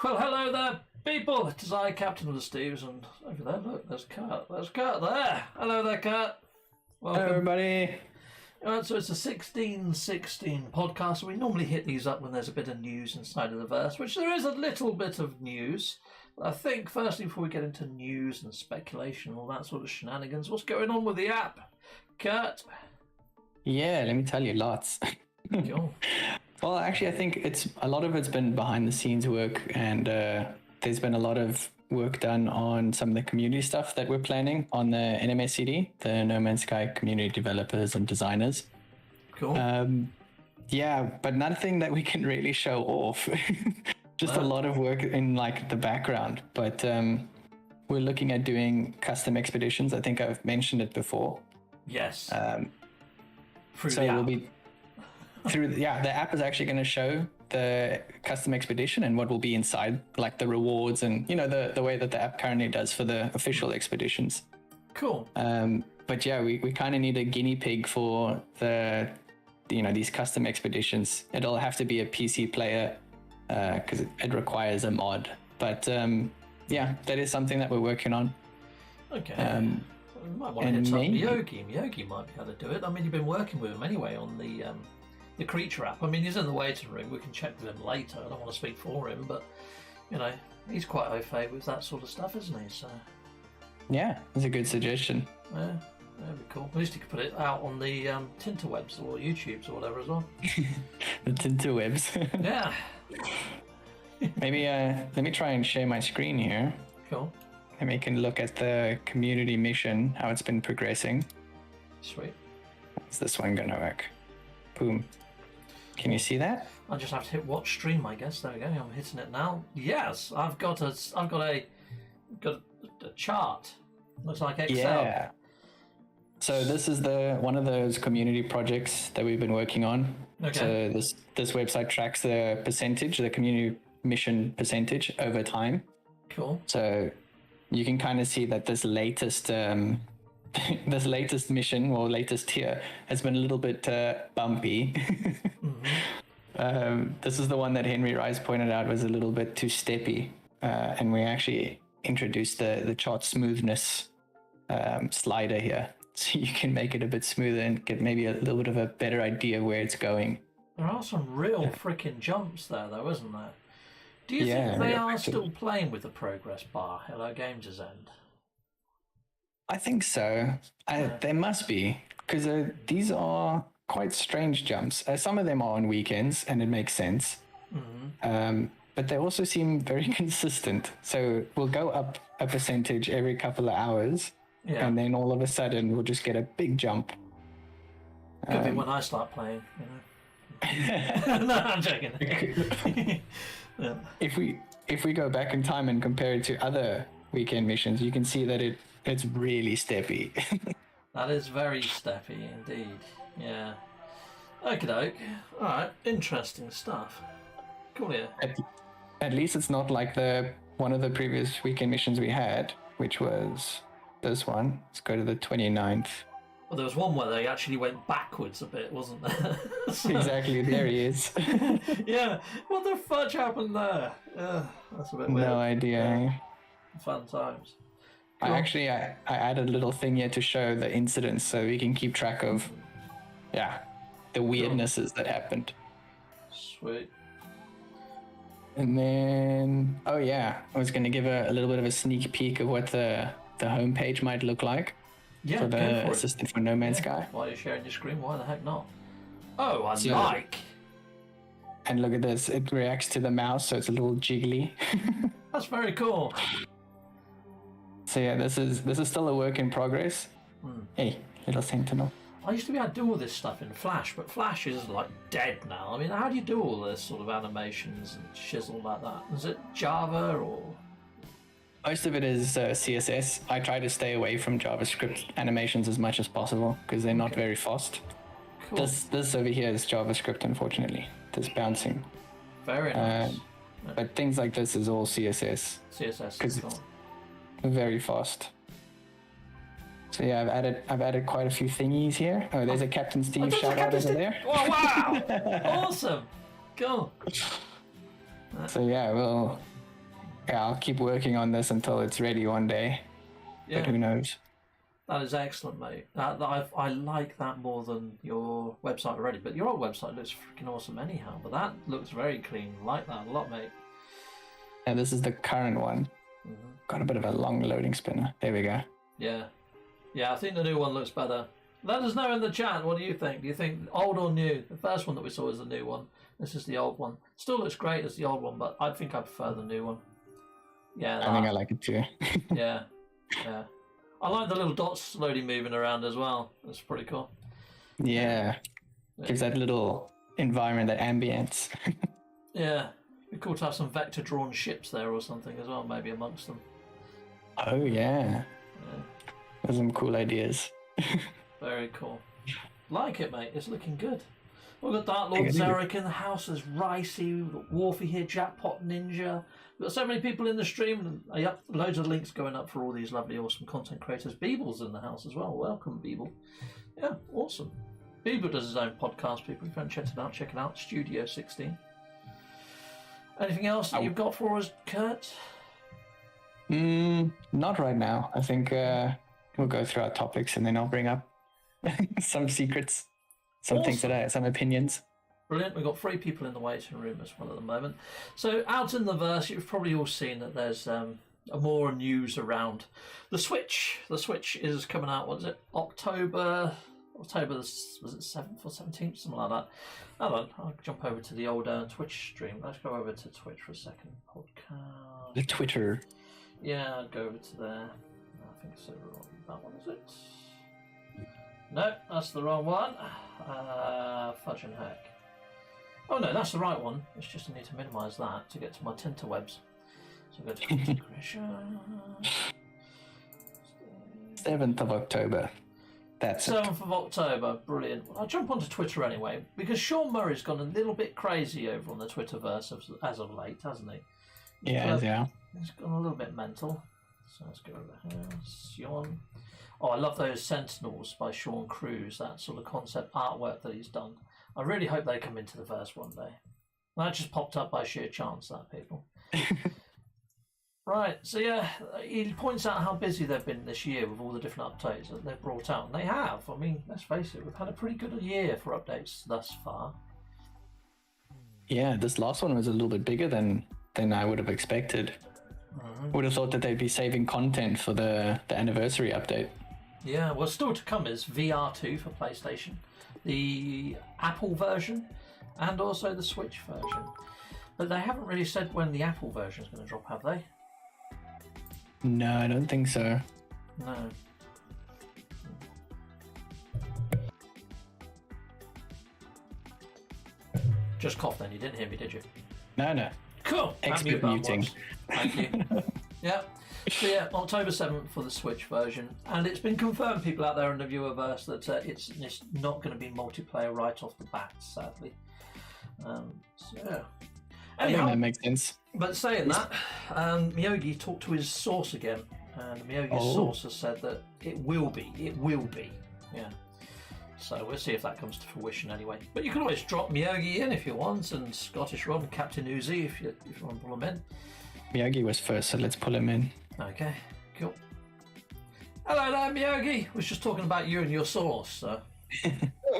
Well, hello there, people. It is I, nCaptainSteve, and over there, look, there's Kurt. There's Kurt there. Hello there, Kurt. Welcome. Hello, everybody. So it's a 1616 podcast. We normally hit these up when there's a bit of news inside of the verse, which there is a little bit of news. But I think, firstly, before we get into news and speculation and all that sort of shenanigans, what's going on with the app? Kurt? Yeah, let me tell you, lots. Cool. Well, actually, I think a lot of it's been behind the scenes work, and there's been a lot of work done on some of the community stuff that we're planning on the NMSA, the No Man's Sky community developers and designers. Cool. Yeah, but nothing that we can really show off. Just a lot of work in like the background. But we're looking at doing custom expeditions. I think I've mentioned it before. Yes. So we'll be through. The app is actually going to show the custom expedition and what will be inside, like the rewards and the way that the app currently does for the official expeditions. Cool. But yeah, we kind of need a guinea pig for the these custom expeditions. It'll have to be a PC player because it requires a mod. But yeah, that is something that we're working on. Okay. We might want to hit up Yogi. Yogi might be able to do it. I mean, you've been working with him anyway on the creature app. I mean, he's in the waiting room. We can check with him later. I don't want to speak for him, but he's quite au fait with that sort of stuff, isn't he? So yeah, it's a good suggestion. Yeah, that'd be cool. At least you could put it out on the Tinterwebs or YouTubes or whatever as well. The Tinterwebs. Yeah. Maybe let me try and share my screen here. Cool. And we can look at the community mission, how it's been progressing. Sweet. Is this one gonna work? Boom. Can you see that? I just have to hit watch stream, I guess. There we go. I'm hitting it now. Yes, I've got a chart. Looks like Excel. Yeah. So this is one of those community projects that we've been working on. Okay. So this website tracks the percentage, the community mission percentage over time. Cool. So you can kind of see that this latest this latest mission or latest tier has been a little bit bumpy. Mm-hmm. This is the one that Henry Rice pointed out was a little bit too steppy, and we actually introduced the chart smoothness slider here, so you can make it a bit smoother and get maybe a little bit of a better idea where it's going. There are some real freaking jumps there, though, isn't there? Do you think they are still playing with the progress bar? Hello Games' end. I think so. There must be, because these are quite strange jumps. Some of them are on weekends, and it makes sense. Mm-hmm. But they also seem very consistent. So we'll go up a percentage every couple of hours, and then all of a sudden we'll just get a big jump. Could be when I start playing, No, I'm joking. Yeah. If we go back in time and compare it to other weekend missions, you can see that it's really steppy. That is very steppy indeed. Yeah. Okie doke. Alright, interesting stuff. Cool, yeah. At least it's not like one of the previous weekend missions we had, which was this one. Let's go to the 29th. Well, there was one where they actually went backwards a bit, wasn't there? Exactly, there he is. Yeah, what the fudge happened there? That's a bit weird. No idea. Yeah. Fun times. Cool. I added a little thing here to show the incidents so we can keep track of, the weirdnesses that happened. Sweet. And then, I was going to give a little bit of a sneak peek of what the homepage might look like. Yeah, for the assistant for No Man's Sky. While you're sharing your screen, why the heck not? Oh, I like. And look at this, it reacts to the mouse, so it's a little jiggly. That's very cool. So yeah, this is still a work in progress. Hey, little sentinel. I used to be able to do all this stuff in Flash, but Flash is like dead now. I mean, how do you do all this sort of animations and shizzle like that? Is it Java or? Most of it is CSS. I try to stay away from JavaScript animations as much as possible because they're not very fast. Cool. This over here is JavaScript, unfortunately. This bouncing. Very nice. But things like this is all CSS. CSS because cool. It's very fast. So yeah, I've added quite a few thingies here. Oh, there's a nCaptainSteve shout out over there. Oh wow! Awesome. Cool. So yeah, I'll keep working on this until it's ready one day. Yeah. But who knows? That is excellent, mate. I like that more than your website already. But your old website looks freaking awesome anyhow. But that looks very clean. I like that a lot, mate. And this is the current one. Mm-hmm. Got a bit of a long loading spinner. There we go. Yeah. Yeah, I think the new one looks better. Let us know in the chat. What do you think? Do you think old or new? The first one that we saw is the new one. This is the old one. Still looks great as the old one, but I think I prefer the new one. Yeah. I think I like it too. Yeah. Yeah. I like the little dots slowly moving around as well. That's pretty cool. Yeah. Gives that little environment, that ambience. Yeah. It'd be cool to have some vector-drawn ships there or something as well, maybe amongst them. Oh, yeah. There's some cool ideas. Very cool. Like it, mate. It's looking good. We've got Dark Lord Zarek in the house. There's Ricey. We've got Warfy here, Jackpot Ninja. We've got so many people in the stream. And loads of links going up for all these lovely, awesome content creators. Beeble's in the house as well. Welcome, Beeble. Yeah, awesome. Beeble does his own podcast, people. If you haven't check it out. Studio 16. Anything else that you've got for us, Kurt? Not right now. I think we'll go through our topics and then I'll bring up some secrets, some things some opinions. Brilliant. We've got 3 people in the waiting room as well at the moment. So out in the verse, you've probably all seen that there's more news around the Switch. The Switch is coming out, what is it, October, was it 7th or 17th, something like that. Hold on, I'll jump over to the old Twitch stream. Let's go over to Twitch for a second. Podcast. The Twitter. Yeah, I'll go over to there. I think so. That one, is it? No, that's the wrong one. Fudge and heck. Oh no, that's the right one. It's just I need to minimise that to get to my tinterwebs. So go to integration. 7th of October. That's 7th of October, brilliant. I'll jump onto Twitter anyway, because Sean Murray's gone a little bit crazy over on the Twitterverse as of late, hasn't he? Yeah. He's gone a little bit mental. So let's go over here. Sean. Oh, I love those Sentinels by Sean Cruz, that sort of concept artwork that he's done. I really hope they come into the verse one day. That just popped up by sheer chance, that, people. Right, so yeah, he points out how busy they've been this year with all the different updates that they've brought out. And they have. I mean, let's face it, we've had a pretty good year for updates thus far. Yeah, this last one was a little bit bigger than I would have expected. Would have thought that they'd be saving content for the anniversary update. Yeah, well, still to come is VR2 for PlayStation, the Apple version, and also the Switch version. But they haven't really said when the Apple version is going to drop, have they? No, I don't think so. No. Just cough then, you didn't hear me, did you? No. Cool. Expert muting. Thank you. Yeah. So yeah, October 7th for the Switch version. And it's been confirmed, people out there in the viewerverse, that it's not going to be multiplayer right off the bat, sadly. So yeah. Anyhow, that makes sense. But saying that, Miyogi talked to his source again, and Miyogi's source has said that it will be. Yeah. So we'll see if that comes to fruition anyway. But you can always drop Miyogi in if you want, and Scottish Rod and Captain Uzi if you want to pull them in. Miyogi was first, so let's pull him in. Okay, cool. Hello there, Miyogi. Was just talking about you and your source, so.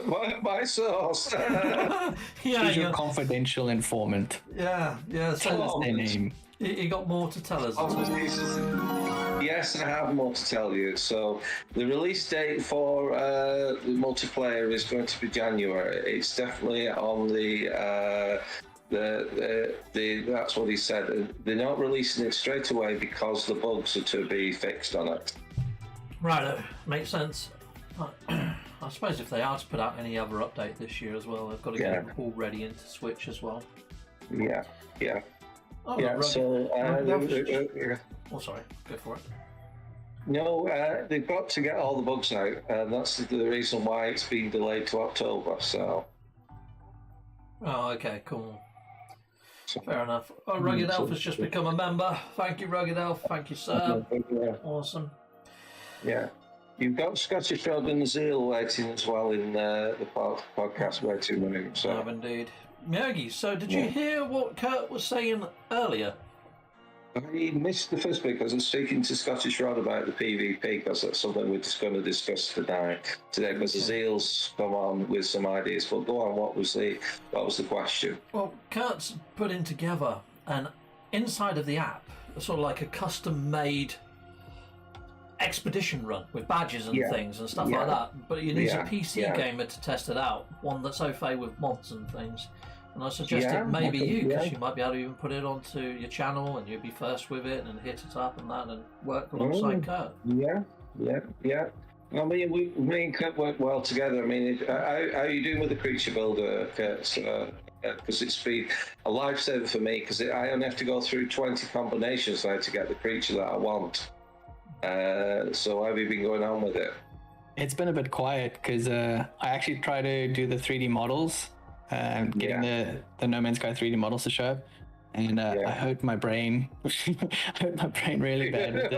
my source. Yeah, he's your confidential informant. Yeah. Tell us their name. You got more to tell us. Yes, I have more to tell you. So the release date for the multiplayer is going to be January. It's definitely on the that's what he said. They're not releasing it straight away because the bugs are to be fixed on it. Right, makes sense. I suppose if they are to put out any other update this year as well, they've got to get it all ready into Switch as well. Yeah. Oh, yeah. So. Oh, sorry. Go for it. No, they've got to get all the bugs out, and that's the reason why it's been delayed to October. So. Oh, okay, cool. Fair enough. Oh, Rugged Elf has just become a member. Thank you, Rugged Elf. Thank you, sir. Awesome. Yeah. You've got Scottish Rod and Zeal waiting as well in the podcast waiting room. So. I have indeed. Miyogi, so did you hear what Kurt was saying earlier? I missed the first bit because I was speaking to Scottish Rod about the PvP, because that's something we're just going to discuss today. Because Zeal's come on with some ideas. But go on, what was the question? Well, Kurt's putting together an inside of the app, sort of like a custom-made expedition run with badges and things and stuff like that. But you need a PC gamer to test it out, one that's au fait with mods and things. And I suggested maybe you, because you might be able to even put it onto your channel and you'd be first with it and hit it up and that and work alongside Kurt. Yeah. I mean, me and Kurt work well together. I mean, how are you doing with the creature builder, Kurt? Because it's been a lifesaver for me, because I only have to go through 20 combinations now to get the creature that I want. So how have you been going on with it? It's been a bit quiet because I actually try to do the 3D models. Getting the No Man's Sky 3D models to show up, and I hurt my brain. I hurt my brain really bad with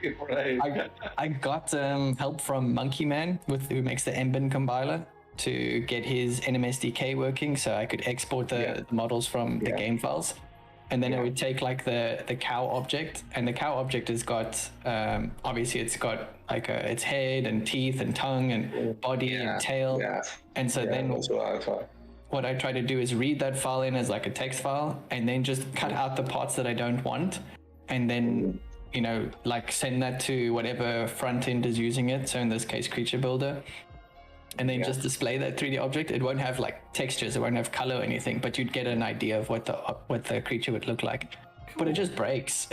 it. I got help from Monkey Man, who makes the Embin compiler, to get his NMSDK working, so I could export the models from the game files. And then it would take like the cow object, and the cow object has got obviously it's got like its head and teeth and tongue and body and tail. And so then what I try to do is read that file in as like a text file, and then just cut out the parts that I don't want, and then like send that to whatever front end is using it. So in this case, Creature Builder. And then just display that 3D object. It won't have like textures, it won't have color or anything, but you'd get an idea of what the creature would look like. Cool. But it just breaks.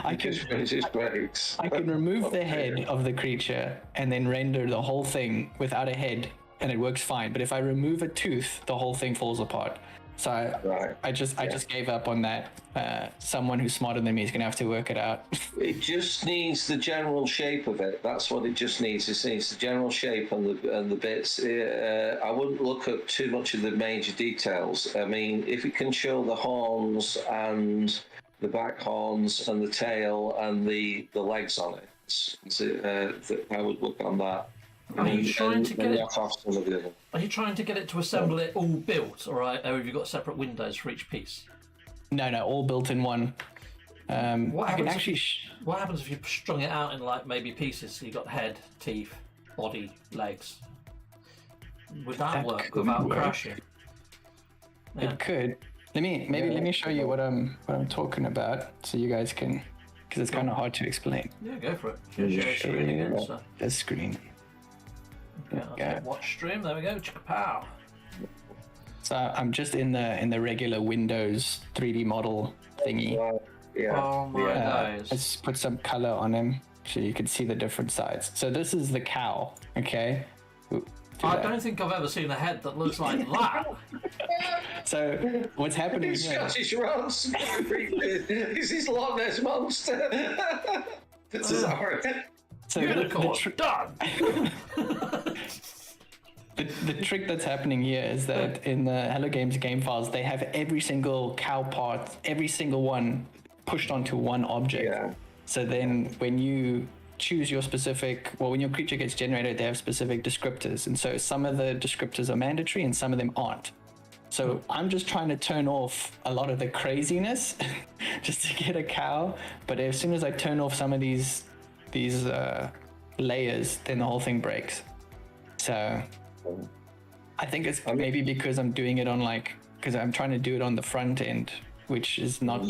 It just breaks. I can remove the head of the creature and then render the whole thing without a head, and it works fine. But if I remove a tooth, the whole thing falls apart. So I just gave up on that. Someone who's smarter than me is going to have to work it out. It just needs the general shape of it. That's what it just needs. It needs the general shape and the bits. I wouldn't look at too much of the major details. I mean, if it can show the horns and the back horns and the tail and the legs on it, I would look on that. Are you trying to get it to assemble it all built, or have you got separate windows for each piece? No, all built in one. What happens if you strung it out in like maybe pieces? So you got head, teeth, body, legs. Would that work without crashing? It could. Let me show you what I'm talking about, so you guys can, because it's kind of hard to explain. Yeah, go for it. Share it again. So. The screen. Watch stream. There we go. Chicka-pow. So I'm just in the regular Windows 3D model thingy. Oh my days. Let's put some color on him so you can see the different sides. So this is the cow. Okay. I don't think I've ever seen a head that looks like that. So what's happening? Scottish Rods. This is Loch Ness Monster. Sorry. So done. The trick that's happening here is that in the Hello Games game files, they have every single cow part, every single one pushed onto one object. Yeah. So then when you choose your when your creature gets generated, they have specific descriptors. And so some of the descriptors are mandatory and some of them aren't. So I'm just trying to turn off a lot of the craziness just to get a cow. But as soon as I turn off some of these layers, then the whole thing breaks. So I think it's maybe because I'm doing it on because I'm trying to do it on the front end, which is not,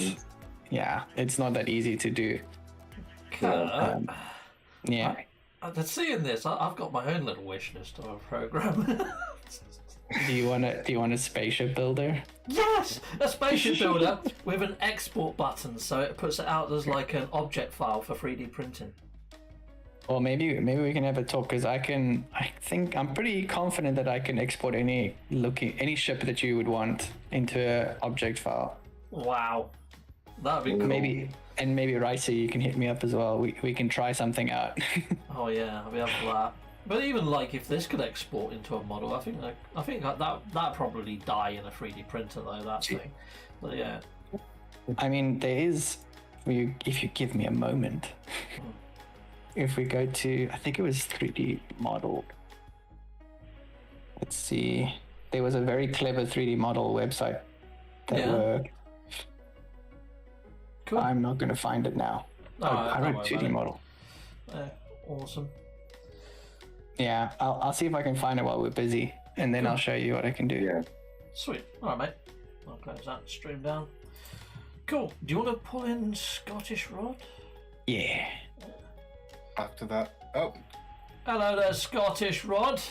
it's not that easy to do. Seeing this, I've got my own little wish list of a program. Do you want a spaceship builder? Yes, a spaceship builder with an export button, so it puts it out as like an object file for 3D printing. Well, maybe we can have a talk, because I'm pretty confident that I can export any ship that you would want into an object file. Wow, that'd be cool. Maybe Ricey, you can hit me up as well. We can try something out. Oh yeah, I'll be up for that. But even if this could export into a model, I think that probably die in a 3D printer though. That thing. But yeah. I mean, there is. If you give me a moment. If we go to, I think it was 3D model. Let's see. There was a very clever 3D model website that worked. Cool. I'm not going to find it now. I wrote 2D model. Awesome. Yeah, I'll see if I can find it while we're busy, and then I'll show you what I can do. Yeah. Sweet. All right, mate. I'll close that stream down. Cool. Do you want to pull in Scottish Rod? Yeah. After that. Oh. Hello there, Scottish Rod.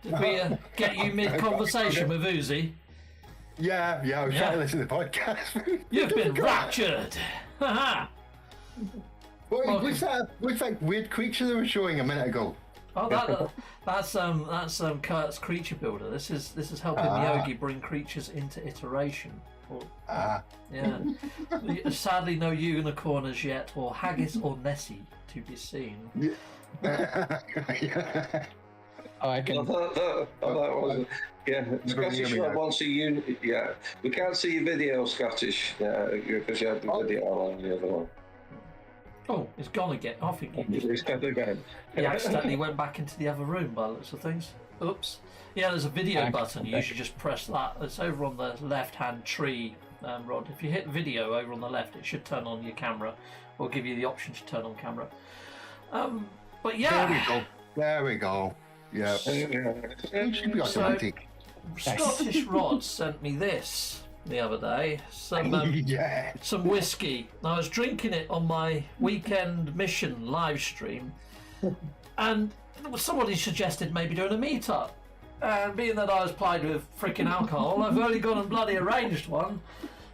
Did we get you mid-conversation with Uzi? Yeah, I was trying to listen to the podcast. You've been raptured. Haha. What's that weird creature they were showing a minute ago? Oh, that's Kurt's creature builder. This is helping Myogi bring creatures into iteration. Yeah. Sadly, no unicorn as yet, or haggis or Nessie to be seen. Yeah. Oh, I can. Scottish Rod wants a unit. Yeah, we can't see your video, Scottish. Yeah, because you had the video on the other one. Oh, it's gone again. I think It's gone again. he accidentally went back into the other room by the looks of things. Oops. Yeah, there's a video button. You usually just press that. It's over on the left-hand tree, Rod. If you hit video over on the left, it should turn on your camera, or give you the option to turn on camera. But yeah. There we go. Yeah. It should be automatic. Scottish Rod sent me this the other day. Some whiskey. I was drinking it on my weekend mission live stream, and somebody suggested maybe doing a meetup. And being that I was plied with freaking alcohol, I've only gone and bloody arranged one.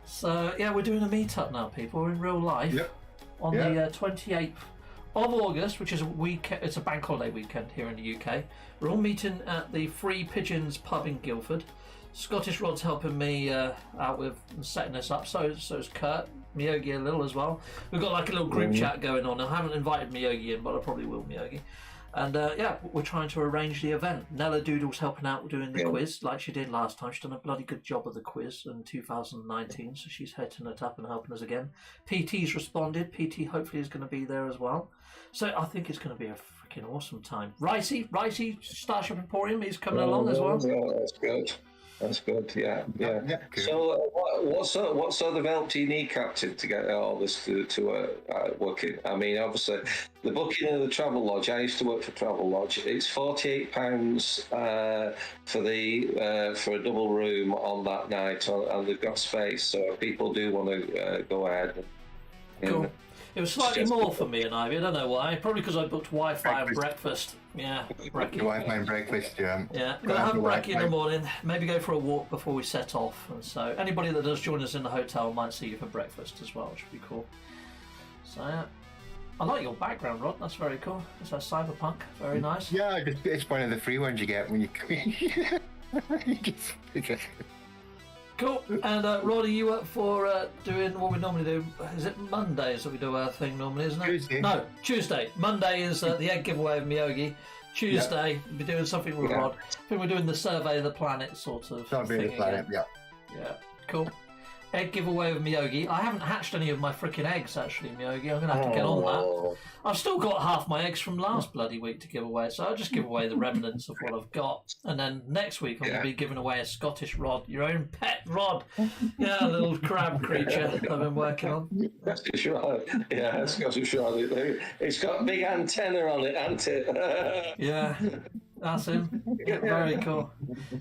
So yeah, we're doing a meetup now, people. We're in real life on the 28th of August, which is a week. It's a bank holiday weekend here in the UK. We're all meeting at the Free Pigeons pub in Guildford. Scottish Rod's helping me out with setting this up. So is Kurt, Myogi a little as well. We've got like a little group chat going on. I haven't invited Myogi in, but I probably will, Myogi. And we're trying to arrange the event. Nella Doodle's helping out doing the quiz like she did last time. She's done a bloody good job of the quiz in 2019, so she's heading it up and helping us again. PT's responded. PT hopefully is going to be there as well. So I think it's going to be a freaking awesome time. Ricey, Starship Emporium, he's coming along as well. Yeah, that's good. That's good, yeah. Cool. So, what sort of help do you need, Captain, to get all this to working? I mean, obviously, the booking of the travel lodge. I used to work for Travel Lodge. It's £48 for a double room on that night, and they've got space. So, if people do want to go ahead. Cool. It was slightly more for me and Ivy. I don't know why. Probably because I booked Wi-Fi and breakfast. Yeah, brekkie. Wi-Fi and breakfast, yeah. Yeah, gonna have a brekkie in the morning. Maybe go for a walk before we set off. And so anybody that does join us in the hotel might see you for breakfast as well, which would be cool. So yeah. I like your background, Rod. That's very cool. It's a cyberpunk. Very nice. Yeah, it's one of the free ones you get when you Cool. And Rod, are you up for doing what we normally do? Is it Mondays that we do our thing normally, isn't it? Tuesday. No, Tuesday. Monday is the egg giveaway of Myogi. Tuesday, we'll be doing something with Rod. I think we're doing the survey of the planet sort of Survey of the planet, again. Yeah, cool. Egg giveaway of Myogi. I haven't hatched any of my freaking eggs, actually, Myogi. I'm going to have to get on that. I've still got half my eggs from last bloody week to give away, so I'll just give away the remnants of what I've got. And then next week I'm going to be giving away a Scottish Rod, your own pet Rod. Yeah, a little crab creature I've been working on. Scottish Rod. Yeah, Scottish Rod. It's got a big antenna on it, hasn't it? Yeah. That's him. Very cool.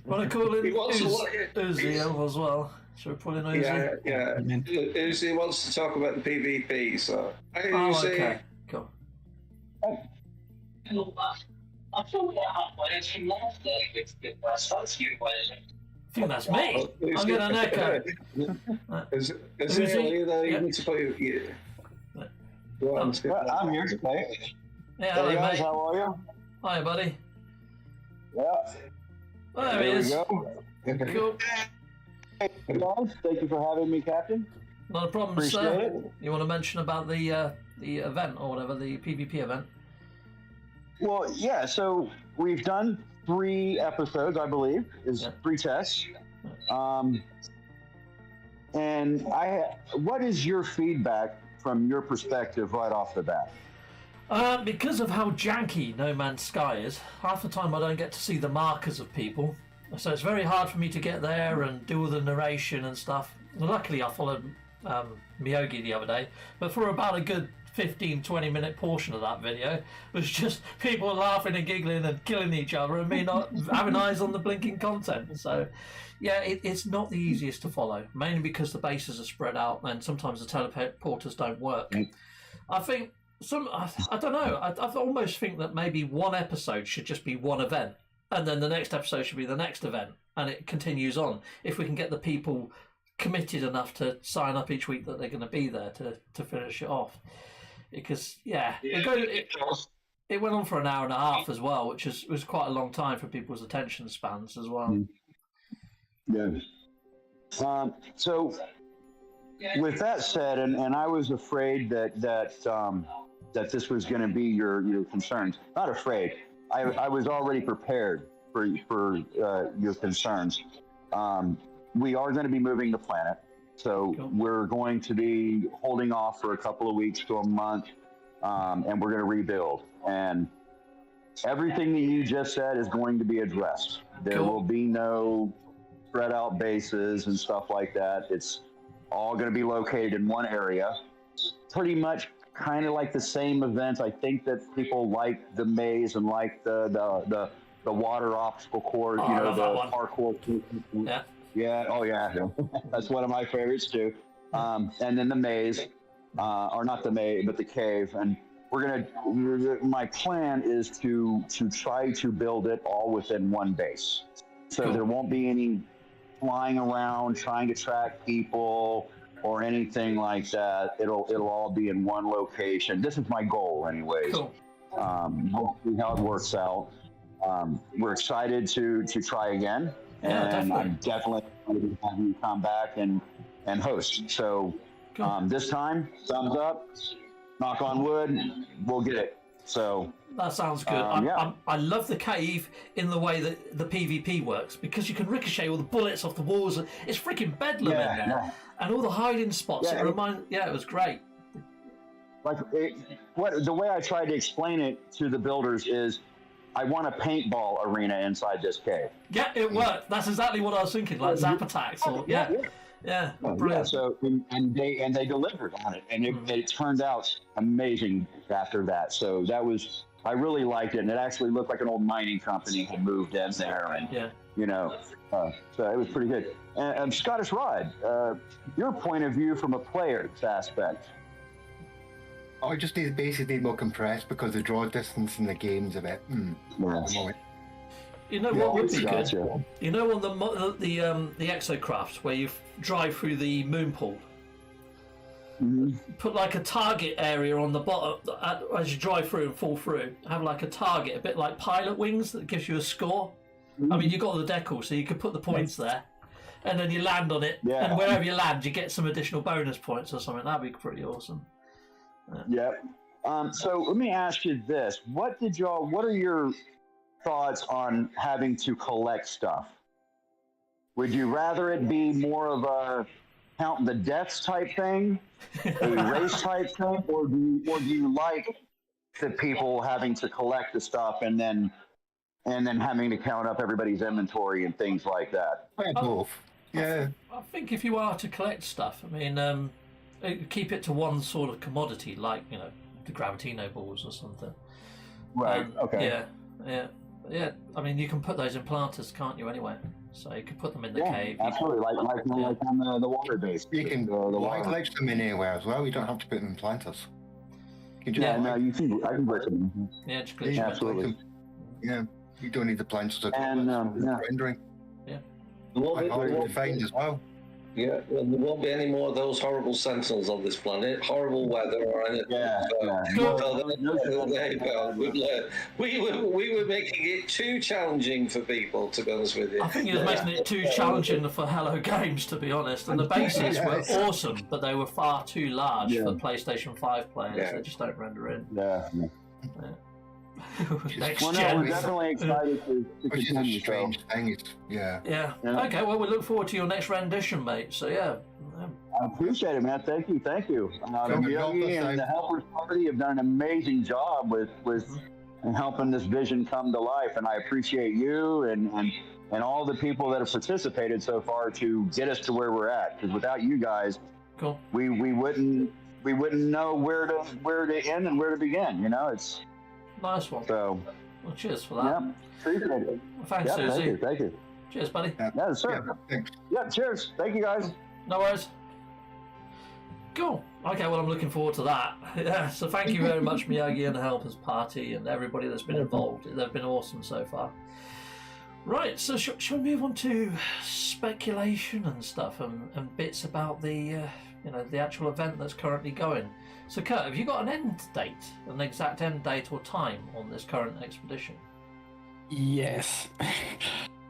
Want to call him Uzi as well? Should we put in Uzi? Yeah. Uzi wants to talk about the PvP, so. Hey, Uzi. Okay. Cool. I think that's me. I'm getting an echo. Is Uzi there? You need to put you. I'm here today. Yeah, hello, guys, mate. how are you? Hi, buddy. Yeah. There he is. Go. Cool. Hey guys, thank you for having me, Captain. Not a problem, Appreciate sir. it. You want to mention about the event or whatever, the PvP event? Well, yeah, so we've done 3 episodes, I believe, 3 tests. And what is your feedback from your perspective right off the bat? Because of how janky No Man's Sky is, half the time I don't get to see the markers of people. So it's very hard for me to get there and do all the narration and stuff. Luckily, I followed Miyogi the other day, but for about a good 15-20 minute portion of that video was just people laughing and giggling and killing each other and me not having eyes on the blinking content. So yeah, it's not the easiest to follow, mainly because the bases are spread out and sometimes the teleporters don't work. I think I don't know, I almost think that maybe one episode should just be one event and then the next episode should be the next event and it continues on, if we can get the people committed enough to sign up each week that they're going to be there to finish it off. Because it went on for an hour and a half as well, which was quite a long time for people's attention spans as well. Yeah. So with that said, and I was afraid that this was going to be your concerns. Not afraid. I was already prepared for your concerns. We are going to be moving the planet. So we're going to be holding off for a couple of weeks to a month, and we're going to rebuild. And everything that you just said is going to be addressed. There will be no spread out bases and stuff like that. It's all going to be located in one area. Pretty much kind of like the same events. I think that people like the maze and like the water obstacle course, the parkour. Yeah. Yeah, oh yeah, that's one of my favorites too. And then the maze, or not the maze, but the cave. And my plan is to try to build it all within one base. So there won't be any flying around trying to track people or anything like that. It'll all be in one location. This is my goal anyways. We'll see how it works out. We're excited to try again. Yeah, and I'm definitely going to have you come back and host. So this time, thumbs up, knock on wood, we'll get it. So that sounds good. I love the cave in the way that the PvP works, because you can ricochet all the bullets off the walls. It's freaking bedlam in there. Yeah. And all the hiding spots. It was great. The way I tried to explain it to the builders is, I want a paintball arena inside this cave. Yeah, it worked. That's exactly what I was thinking, like zap attacks. Or, yeah, brilliant. So and they delivered on it, and it turned out amazing after that. So I really liked it, and it actually looked like an old mining company had moved in there, and so it was pretty good. And Scottish Rod, your point of view from a player's aspect. I just basically need more compressed because the draw distance in the game's a bit. You know what would be good? You know, on the exocrafts where you drive through the moon pool, put like a target area on the bottom as you drive through and fall through. Have like a target, a bit like pilot wings, that gives you a score. I mean, you got the decal, so you could put the points there, and then you land on it, and wherever you land, you get some additional bonus points or something. That'd be pretty awesome. So let me ask you this: what are your thoughts on having to collect stuff? Would you rather it be more of a count the deaths type thing, a race type thing, or do you like the people having to collect the stuff and then having to count up everybody's inventory and things like that? Both. Yeah. I think if you are to collect stuff, I mean, keep it to one sort of commodity, like the Gravitino balls or something. Right. Okay. Yeah. I mean, you can put those in planters, can't you? Anyway, so you can put them in the cave. Absolutely, like on the water base. You can collect them in anywhere as well. You don't have to put them in planters. You can I can put them. Yeah, just absolutely. Yeah, you don't need the planters to rendering. Yeah. Hard to find as well. Yeah, and there won't be any more of those horrible sentinels on this planet. Horrible weather or anything. We were making it too challenging for people, to be honest with you. I think you were making it too challenging for Hello Games, to be honest. And the bases were awesome, but they were far too large for PlayStation 5 players. They just don't render in. Next gen. We're definitely excited to which is a strange thing. Yeah. Okay, well, we look forward to your next rendition, mate. So, I appreciate it, man. Thank you. Yogi and the Helpers Party have done an amazing job with helping this vision come to life, and I appreciate you and all the people that have participated so far to get us to where we're at, because without you guys, Cool. we wouldn't know where to end and where to begin. You know, it's nice one. So, well, cheers for that. Yeah, appreciate it. Well, thanks, Susie. Thank you. Cheers, buddy. Yeah, sir. Yeah, cheers. Thank you, guys. No worries. Cool. Okay, well, I'm looking forward to that. Yeah, so thank you very much, Miyagi and the Helpers Party and everybody that's been involved. They've been awesome so far. Right, so shall we move on to speculation and stuff and bits about the the actual event that's currently going? So, Kurt, have you got an end date, an exact end date or time on this current expedition? Yes.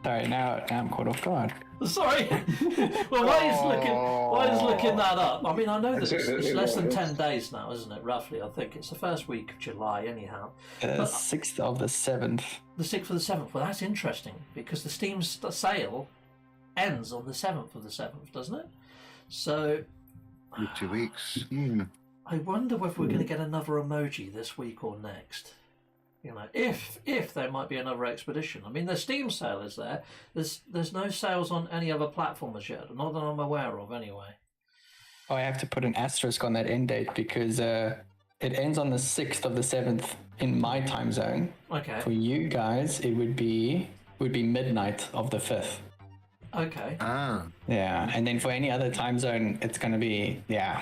Sorry, now I'm caught off guard. Sorry. Well, why is looking that up? I mean, I know that it's less than 10 days now, isn't it? Roughly, I think it's the first week of July, anyhow. 6th of the 7th. The 6th of the 7th. Well, that's interesting because the Steam sale ends on the 7th of the 7th, doesn't it? So. 2 weeks. I wonder whether we're going to get another emoji this week or next. You know, if there might be another expedition. I mean, the Steam sale is there. There's no sales on any other platform as yet, not that I'm aware of, anyway. Oh, I have to put an asterisk on that end date because it ends on the 6th of the 7th in my time zone. Okay. For you guys, it would be midnight of the 5th. Okay. Yeah, and then for any other time zone, it's going to be a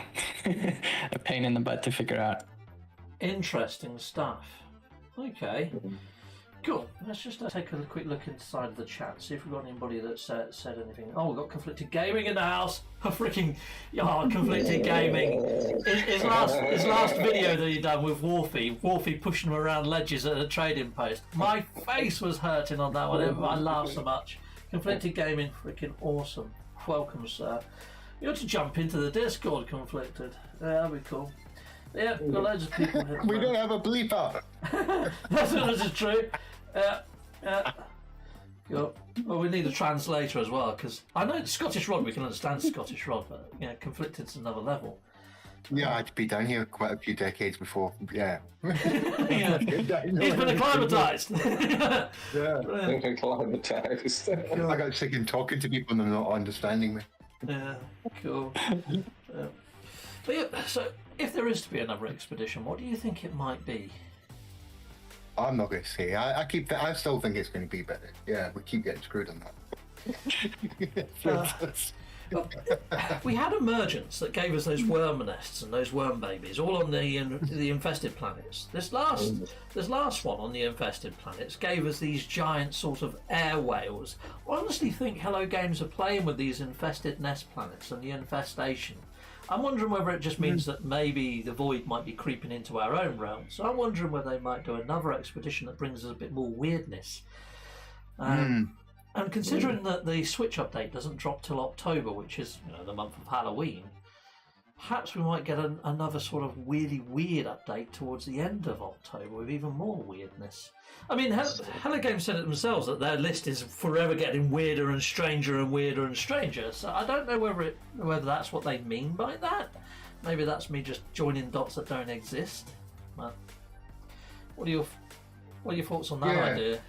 pain in the butt to figure out. Interesting stuff. Okay, cool. Let's just take a quick look inside the chat, see if we've got anybody that said anything. Oh, we've got Conflicted Gaming in the house. Conflicted Gaming. His last video that he done with Wolfie pushing him around ledges at a trading post. My face was hurting on that one. I laughed so much. Conflicted Gaming, freaking awesome. Welcome, sir. You ought to jump into the Discord, Conflicted. Yeah, that'd be cool. Yeah, we've got loads of people here. We don't have a bleeper. That's true. Cool. Well, we need a translator as well, because I know Scottish Rod, we can understand Scottish Rod, but Conflicted's another level. Yeah, I'd be down here quite a few decades before. Yeah. Yeah. He's been acclimatised. Yeah, acclimatised. I got sick of talking to people and they're not understanding me. Yeah, cool. But yeah, so if there is to be another expedition, what do you think it might be? I'm not going to say. I still think it's going to be better. Yeah, we keep getting screwed on that. We had Emergence that gave us those worm nests and those worm babies, all on the infested planets. This last one on the infested planets gave us these giant sort of air whales. I honestly think Hello Games are playing with these infested nest planets and the infestation. I'm wondering whether it just means that maybe the void might be creeping into our own realm. So I'm wondering whether they might do another expedition that brings us a bit more weirdness. And considering that the Switch update doesn't drop till October, which is the month of Halloween, perhaps we might get another sort of really weird update towards the end of October with even more weirdness. I mean, Hello Games said it themselves that their list is forever getting weirder and stranger and weirder and stranger. So I don't know whether that's what they mean by that. Maybe that's me just joining dots that don't exist. But what are your thoughts on that idea?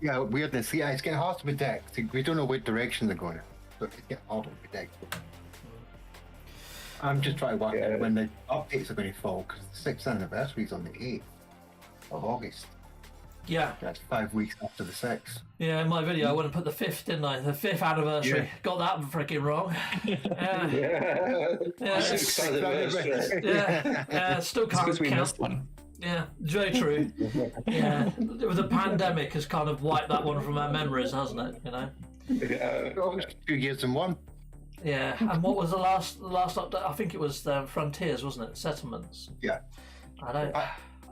Yeah, weirdness. Yeah, it's getting hard to predict. We don't know what direction they're going in, so it's getting hard to predict. I'm just trying to work out when the updates are going to fall, because the 6th anniversary is on the 8th of August. Yeah. That's 5 weeks after the 6th. Yeah, in my video I went and put the 5th, didn't I? The 5th anniversary. Yeah. Got that freaking wrong. Yeah. 6th anniversary. Yeah, still can't count. One. Yeah, very true. Yeah, the pandemic has kind of wiped that one from our memories, hasn't it? Yeah. 2 years and 1. Yeah, and what was the last update? I think it was Frontiers, wasn't it? Settlements. Yeah.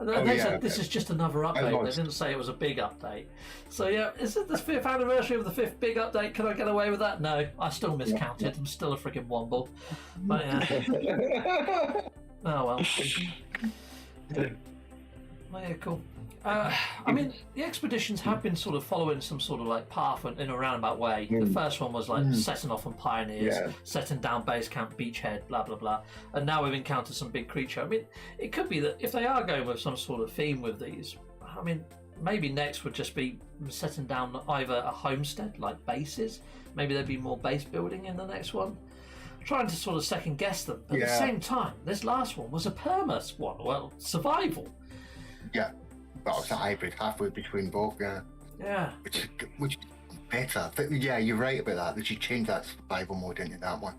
They said this is just another update. They didn't say it was a big update. So yeah, is it the 5th anniversary of the 5th big update? Can I get away with that? No, I still miscounted. I'm still a freaking womble. But yeah. Oh well. Oh, yeah, cool. I mean, the expeditions have been sort of following some sort of like path in a roundabout way. The first one was like setting off on pioneers, setting down base camp, beachhead, blah blah blah. And now we've encountered some big creature. I mean, it could be that if they are going with some sort of theme with these, I mean, maybe next would just be setting down either a homestead like bases. Maybe there'd be more base building in the next one. trying to sort of second guess them. But at the same time, this last one was a perma one. Well, survival. Yeah. Well, it's a hybrid, halfway between both, yeah. Yeah. Which is better. But yeah, you're right about that. They should change that survival mode into that one.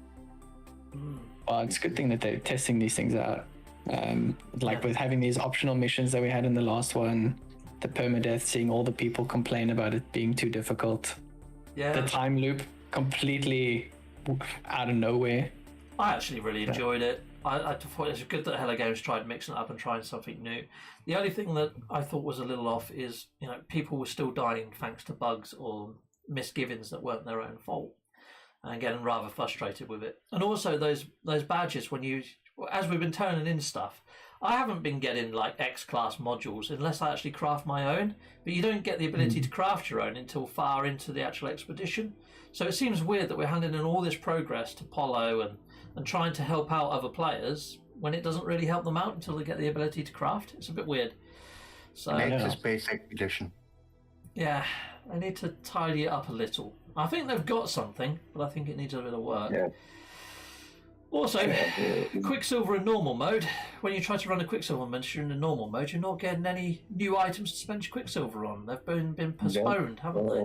Well, it's a good thing that they're testing these things out. With having these optional missions that we had in the last one, the permadeath, seeing all the people complain about it being too difficult. Yeah. The time loop completely out of nowhere. I actually really enjoyed it. I thought it was good that Hello Games tried mixing it up and trying something new. The only thing that I thought was a little off is, people were still dying thanks to bugs or misgivings that weren't their own fault, and getting rather frustrated with it. And also those badges, as we've been turning in stuff, I haven't been getting like X-class modules unless I actually craft my own, but you don't get the ability to craft your own until far into the actual expedition. So it seems weird that we're handing in all this progress to Polo and trying to help out other players when it doesn't really help them out until they get the ability to craft. It's a bit weird. So Nexus Basic Edition. Yeah, I need to tidy it up a little. I think they've got something, but I think it needs a bit of work. Yeah. Also, Quicksilver in normal mode. When you try to run a Quicksilver mission in normal mode, you're not getting any new items to spend your Quicksilver on. They've been postponed, haven't they?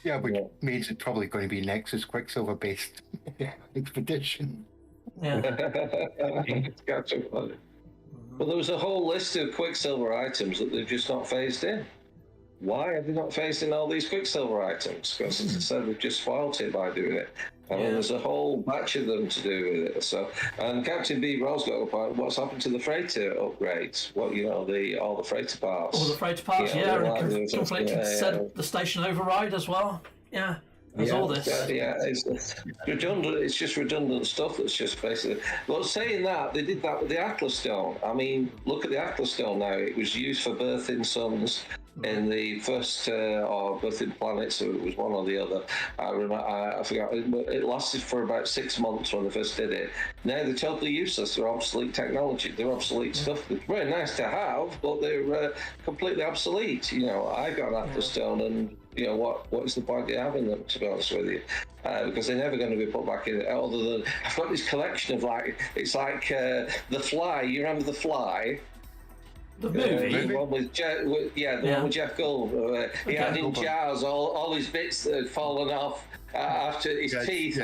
Yeah, which means it's probably going to be Nexus Quicksilver based expedition. Yeah. Gotcha. Well, there was a whole list of Quicksilver items that they've just not phased in. Why have they not phased in all these Quicksilver items? Because as I said, they've just spoiled it by doing it. I mean, there's a whole batch of them to do with it. So, and Captain B. Rose got up on what's happened to the freighter upgrades. All the freighter parts. All the freighter parts, and conflicted said the station override as well. Yeah. There's all this. Yeah, it's redundant. It's just redundant stuff that's just basically. Well, saying that, they did that with the Atlas Stone. I mean, look at the Atlas Stone now. It was used for birthing suns in the first, or birthing planets, so it was one or the other. I forgot. It lasted for about 6 months when they first did it. Now they're totally useless. They're obsolete technology. They're obsolete stuff. They're very nice to have, but they're completely obsolete. I got an Atlas Stone and. What is the point of having them, to be honest with you? Because they're never going to be put back in, other than I've got this collection of it's like The Fly. You remember The Fly? The movie? The one with one with Jeff Gold. He had in jars all his bits that had fallen off after his teeth.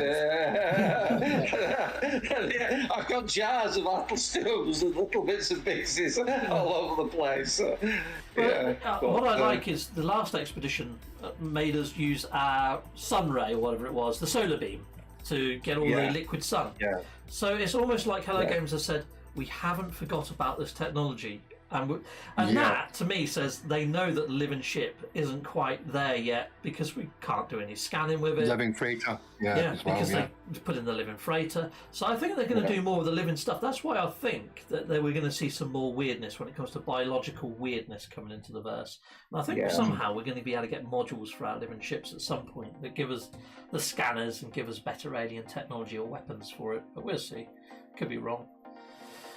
I've got jars of Atlas Stones and little bits and pieces all over the place. What I like is the last expedition made us use our sun ray, or whatever it was, the solar beam, to get all the liquid sun. Yeah. So it's almost like Hello Games has said, we haven't forgot about this technology. And that, to me, says they know that the living ship isn't quite there yet because we can't do any scanning with it. Living freighter, because they put in the living freighter. So I think they're going to do more with the living stuff. That's why I think that we're going to see some more weirdness when it comes to biological weirdness coming into the verse. And I think somehow we're going to be able to get modules for our living ships at some point that give us the scanners and give us better alien technology or weapons for it. But we'll see. Could be wrong.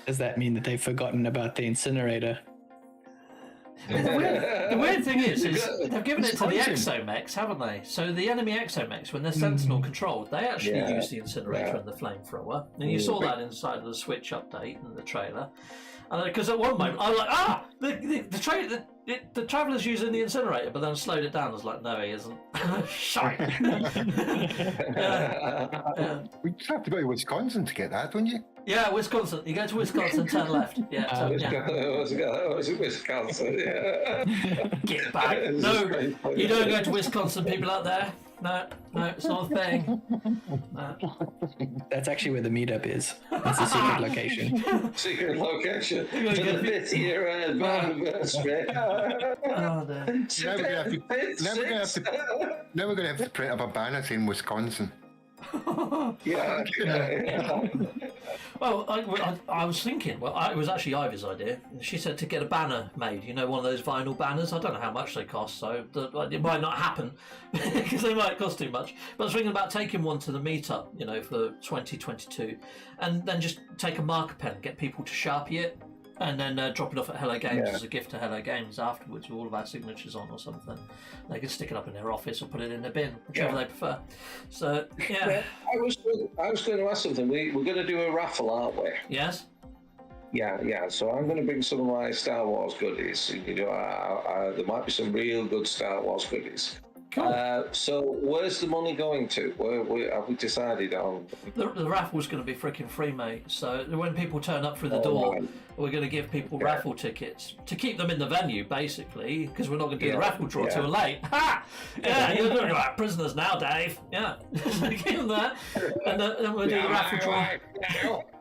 Does that mean that they've forgotten about the incinerator? The weird thing is they've given it to the exomechs, haven't they? So the enemy exomechs, when they're sentinel controlled, they actually use the incinerator and the flamethrower. And you saw that inside of the Switch update and the trailer. Because at one moment I was like, the Traveller's using the incinerator, but then I slowed it down. I was like, no, he isn't. Shite. We just have to go to Wisconsin to get that, don't you? Yeah, Wisconsin. You go to Wisconsin, turn left. Yeah, Wisconsin. Yeah. Get back. No, you don't go to Wisconsin, people out there. No, it's not a thing. No. That's actually where the meetup is. It's a secret location. Secret location for the 5th year anniversary. Never gonna have to print up a banner saying Wisconsin. Yeah. Well, I was thinking. Well, it was actually Ivy's idea. She said to get a banner made. One of those vinyl banners. I don't know how much they cost, so it might not happen because they might cost too much. But I was thinking about taking one to the meetup, for 2022, and then just take a marker pen, get people to Sharpie it, And then drop it off at Hello Games as a gift to Hello Games afterwards with all of our signatures on or something. They can stick it up in their office or put it in their bin, whichever they prefer. So, yeah. I was going to ask something. We're going to do a raffle, aren't we? Yes? Yeah. So I'm going to bring some of my Star Wars goodies. You know, there might be some real good Star Wars goodies. Cool. So where's the money going to? Where have we decided on? The raffle's going to be freaking free, mate. So when people turn up through the door, we're going to give people raffle tickets to keep them in the venue, basically, because we're not going to do the raffle draw too late. Ha! Yeah, you're doing about prisoners now, Dave. Yeah, give them that, and then we'll do the raffle draw.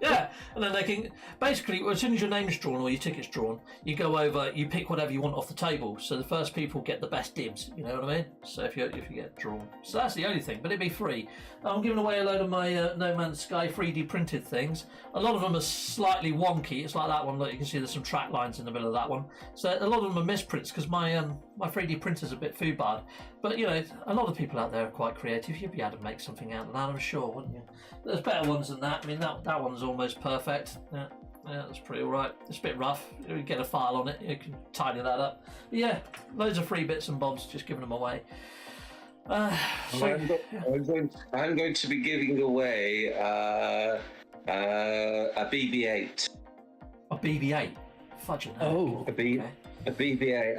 Yeah, and then they can basically, as soon as your name's drawn or your ticket's drawn, you go over, you pick whatever you want off the table. So the first people get the best dibs. You know what I mean? So if you get drawn, so that's the only thing. But it'd be free. I'm giving away a load of my No Man's Sky 3D printed things. A lot of them are slightly wonky. It's like that one. Look, you can see there's some track lines in the middle of that one. So a lot of them are misprints because my 3D printer's a bit foobard. But you know, a lot of people out there are quite creative. You'd be able to make something out of that, I'm sure, wouldn't you? There's better ones than that. I mean, that one's almost perfect. Yeah, that's pretty alright. It's a bit rough. You get a file on it, you can tidy that up. But yeah, loads of free bits and bobs, just giving them away. I'm going to be giving away a BB-8. A BB-8? Fudging heck. Oh, A BB-8.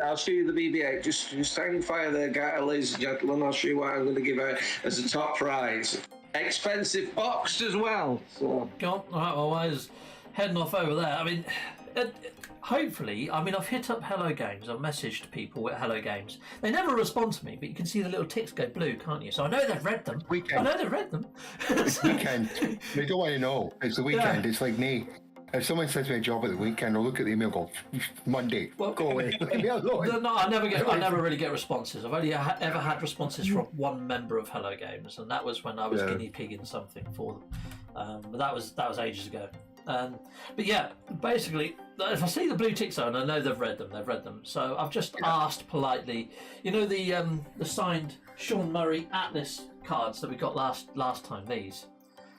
I'll show you the BB-8. Just hang fire there, ladies and gentlemen. I'll show you what I'm going to give out as a top prize. Expensive boxed as well. So. Go on. All right, well, I was heading off over there. I mean, hopefully, I've hit up Hello Games. I've messaged people at Hello Games. They never respond to me, but you can see the little ticks go blue, can't you? So I know they've read them. Weekend. I know they've read them. It's weekend. They don't want to know. It's the weekend. Yeah. It's like me. If someone says me a job at the weekend, I'll look at the email and go, Monday, go away. Leave me alone. No, I never really get responses. I've only ever had responses from one member of Hello Games, and that was when I was guinea pigging something for them. But that was ages ago. But yeah, basically, if I see the blue tick zone, I know they've read them. So I've just asked politely, you know, the signed Sean Murray Atlas cards that we got last time. These.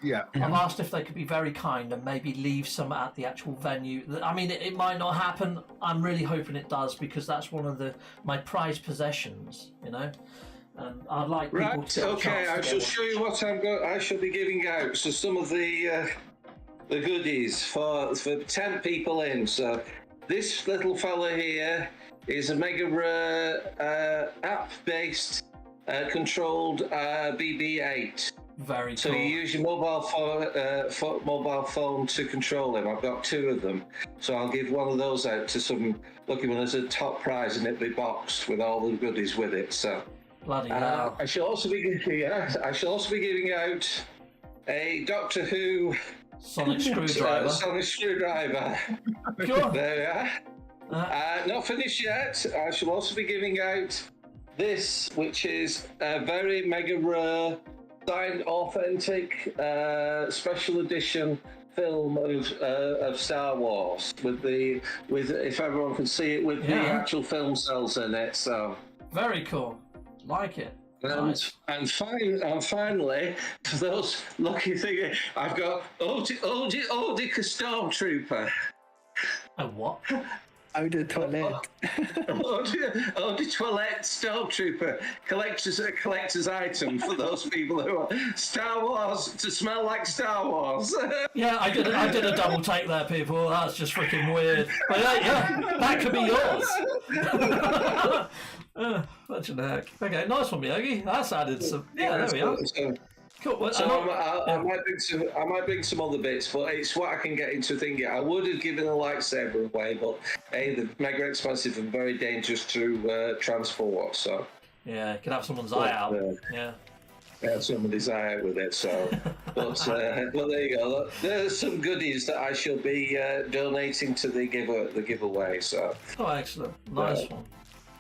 Yeah. I've asked if they could be very kind and maybe leave some at the actual venue. I mean, it might not happen. I'm really hoping it does because that's one of my prized possessions, you know. And I'd like people to. Okay, I shall show you what I shall be giving out. So some of the goodies for 10 people in. So this little fella here is a mega rare app-based controlled BB-8. Very cool. So you use your mobile phone to control him. I've got 2 of them, so I'll give one of those out to some lucky one as a top prize, and it'll be boxed with all the goodies with it. So bloody hell! I shall also be giving out a Doctor Who sonic screwdriver. Sonic screwdriver. Sure. There we are. Not finished yet. I shall also be giving out this, which is a very mega rare. Signed, authentic, special edition film of Star Wars with if everyone can see it with the actual film cells in it. So very cool, like it. Nice. And finally, for those lucky things, I've got Oldie Stormtrooper. A what? Eau de toilette. Eau de toilette Stormtrooper collector's item for those people who are Star Wars to smell like Star Wars. Yeah, I did a double take there, people. That's just freaking weird. But yeah, that could be yours. Such an heck. Okay, nice one, Miyagi. That's added some. Yeah, there we are. Cool. Well, I might bring some other bits, but it's what I can get into thinking. I would have given a lightsaber away, but they're mega expensive and very dangerous to transport. So yeah, you could have someone's eye out. Yeah, somebody's eye out with it. So, but there you go. There's some goodies that I shall be donating to the giveaway. So excellent, nice one,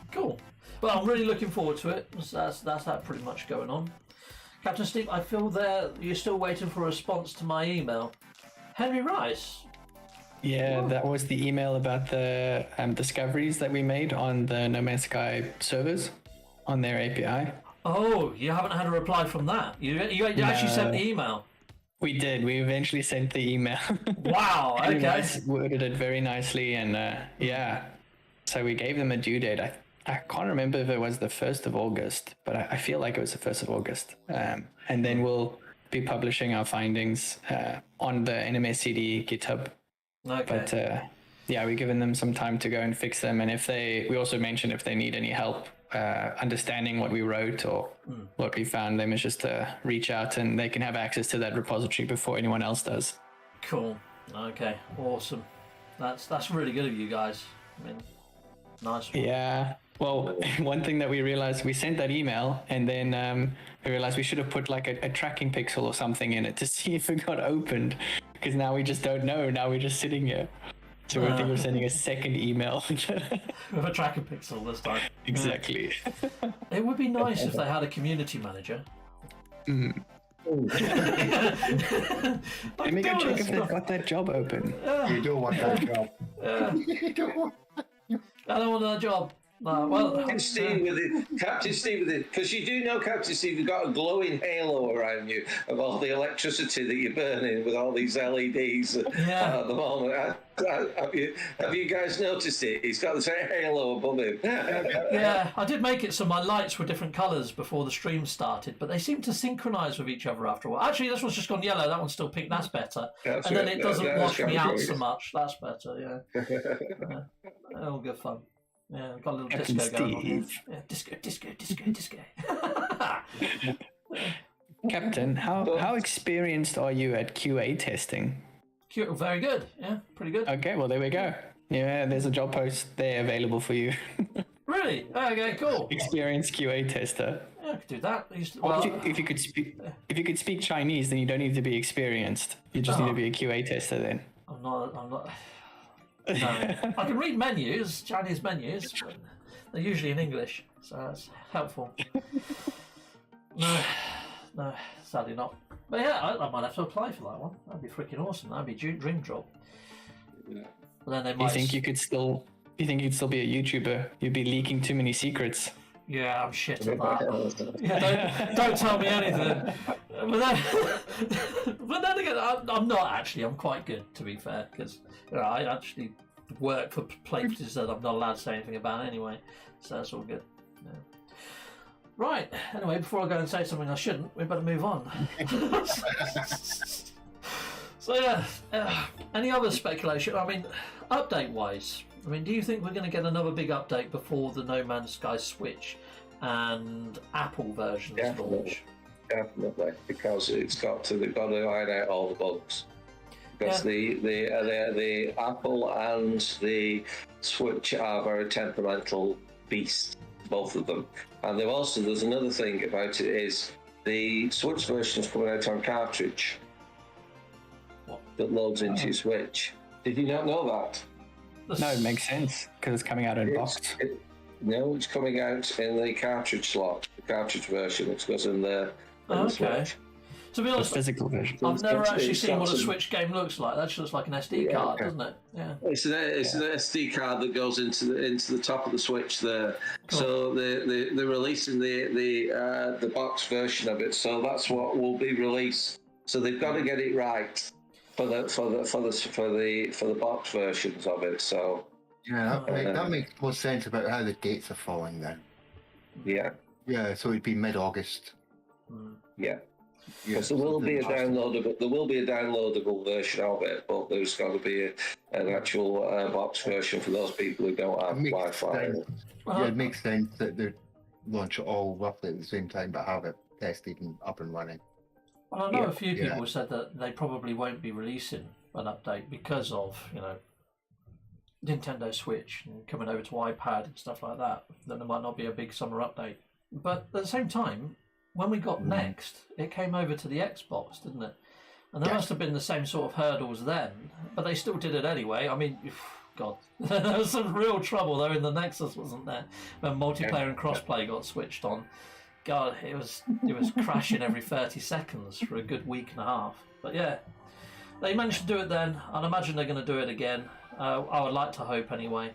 cool. Well, I'm really looking forward to it. That's that pretty much going on. Captain Steve, I feel you're still waiting for a response to my email. Henry Rice. Yeah, that was the email about the discoveries that we made on the No Man's Sky servers on their API. Oh, you haven't had a reply from that? You actually sent the email? We did. We eventually sent the email. Wow. You Okay. guys worded it very nicely, and yeah. So we gave them a due date. I can't remember if it was the 1st of August, but I feel like it was the 1st of August. And then we'll be publishing our findings on the NMSCD GitHub. Okay. But yeah, we're giving them some time to go and fix them. And we also mentioned if they need any help understanding what we wrote or what we found, them is just to reach out and they can have access to that repository before anyone else does. Cool. Okay. Awesome. That's really good of you guys. I mean, nice one. Yeah. Well, one thing that we realized, we sent that email and then we realized we should have put like a tracking pixel or something in it to see if it got opened, because now we just don't know. Now we're just sitting here. So we think we're sending a second email. With a tracking pixel this time. Exactly. It would be nice if they had a community manager. Let me go check if they've got that job open. You don't want that job. You don't want I don't want that job. No, well, Captain Steve with it, because you do know, Captain Steve, you've got a glowing halo around you of all the electricity that you're burning with all these LEDs at the moment. Have you guys noticed it? He's got this halo above him. yeah, I did make it so my lights were different colours before the stream started, but they seem to synchronise with each other after a while. Actually, this one's just gone yellow. That one's still pink. That's better. That's and then right. it doesn't That's wash me out right. so much. That's better. Yeah. All good fun. Yeah, got a little Captain disco going on here. Steve. Yeah, disco. Captain, how experienced are you at QA testing? Cute, very good. Yeah, pretty good. Okay, well, there we go. Yeah, there's a job post there available for you. Really? Okay, cool. Experienced QA tester. Yeah, I could do that. If you could speak Chinese, then you don't need to be experienced. You just need to be a QA tester then. I'm not. No. I can read menus, Chinese menus, but they're usually in English, so that's helpful. No, sadly not. But yeah, I might have to apply for that one. That'd be freaking awesome. That'd be dream job. Yeah. But then they might. You think you'd still be a YouTuber? You'd be leaking too many secrets. Yeah, I'm shit at that. Yeah, don't tell me anything. But then again, I'm not actually. I'm quite good, to be fair, because I actually work for places that I'm not allowed to say anything about anyway, so that's all good. Yeah. Right. Anyway, before I go and say something I shouldn't, we better move on. So yeah, any other speculation? I mean, update-wise, do you think we're going to get another big update before the No Man's Sky Switch and Apple versions launch? Definitely, because they've got to iron out all the bugs. Because the Apple and the Switch are very temperamental beasts, both of them. And there's another thing about it is the Switch version is coming out on cartridge that loads into your Switch. Did you not know that? No, it makes sense because it's coming out in a box. No, it's coming out in the cartridge slot, the cartridge version. It goes in there. Okay. Switch. To be honest, physical version. I've never actually seen what a Switch game looks like. That just looks like an SD card, doesn't it? Yeah. It's an SD card that goes into the top of the Switch there. Cool. So they're releasing the box version of it. So that's what will be released. So they've got to get it right for the box versions of it. So yeah, that makes more sense about how the dates are falling then. Yeah. Yeah, so it'd be mid-August. Yeah. Because there will be a downloadable version of it, but there's got to be an actual box version for those people who don't have Wi-Fi. Yeah, it makes sense that they launch it all roughly at the same time, but have it tested and up and running. Well, I know a few people said that they probably won't be releasing an update because of Nintendo Switch and coming over to iPad and stuff like that. Then there might not be a big summer update. But at the same time, when we got Next, it came over to the Xbox, didn't it? And there must have been the same sort of hurdles then, but they still did it anyway. I mean, God, there was some real trouble though in the Nexus, wasn't there? When multiplayer and crossplay got switched on. God, it was crashing every 30 seconds for a good week and a half. But yeah, they managed to do it then. I'd imagine they're going to do it again. I would like to hope anyway.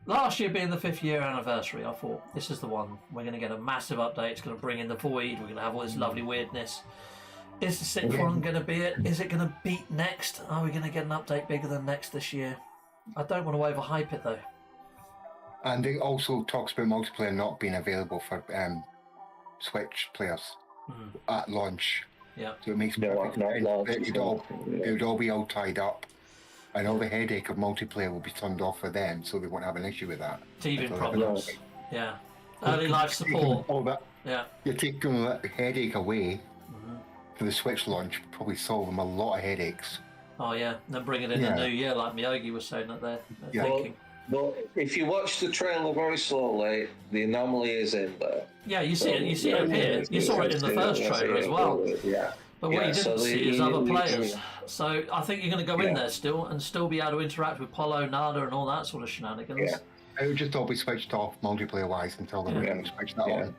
Last year being the 5th year anniversary, I thought this is the one. We're going to get a massive update. It's going to bring in the void. We're going to have all this lovely weirdness. Is the sixth one going to be it? Is it going to beat Next? Are we going to get an update bigger than Next this year? I don't want to overhype it though. And it also talks about multiplayer not being available for Switch players at launch. Yeah. So it makes Not launch. it would all be all tied up. And all the headache of multiplayer will be turned off for them, so they won't have an issue with that. Teething problems. Yeah. Early life support. All that. Yeah. You're taking that headache away for the Switch launch, probably solve them a lot of headaches. Oh yeah, and then bring it in the new year, like Miyogi was saying that they're thinking. But if you watch the trailer very slowly, the anomaly is in there. Yeah, you see it. You see it here. You saw it in the first trailer as well. Yeah. But what you didn't see is other players. So I think you're going to go in there still and still be able to interact with Polo, Nada, and all that sort of shenanigans. Yeah. It would just all be switched off multiplayer-wise until they're ready to switch that on.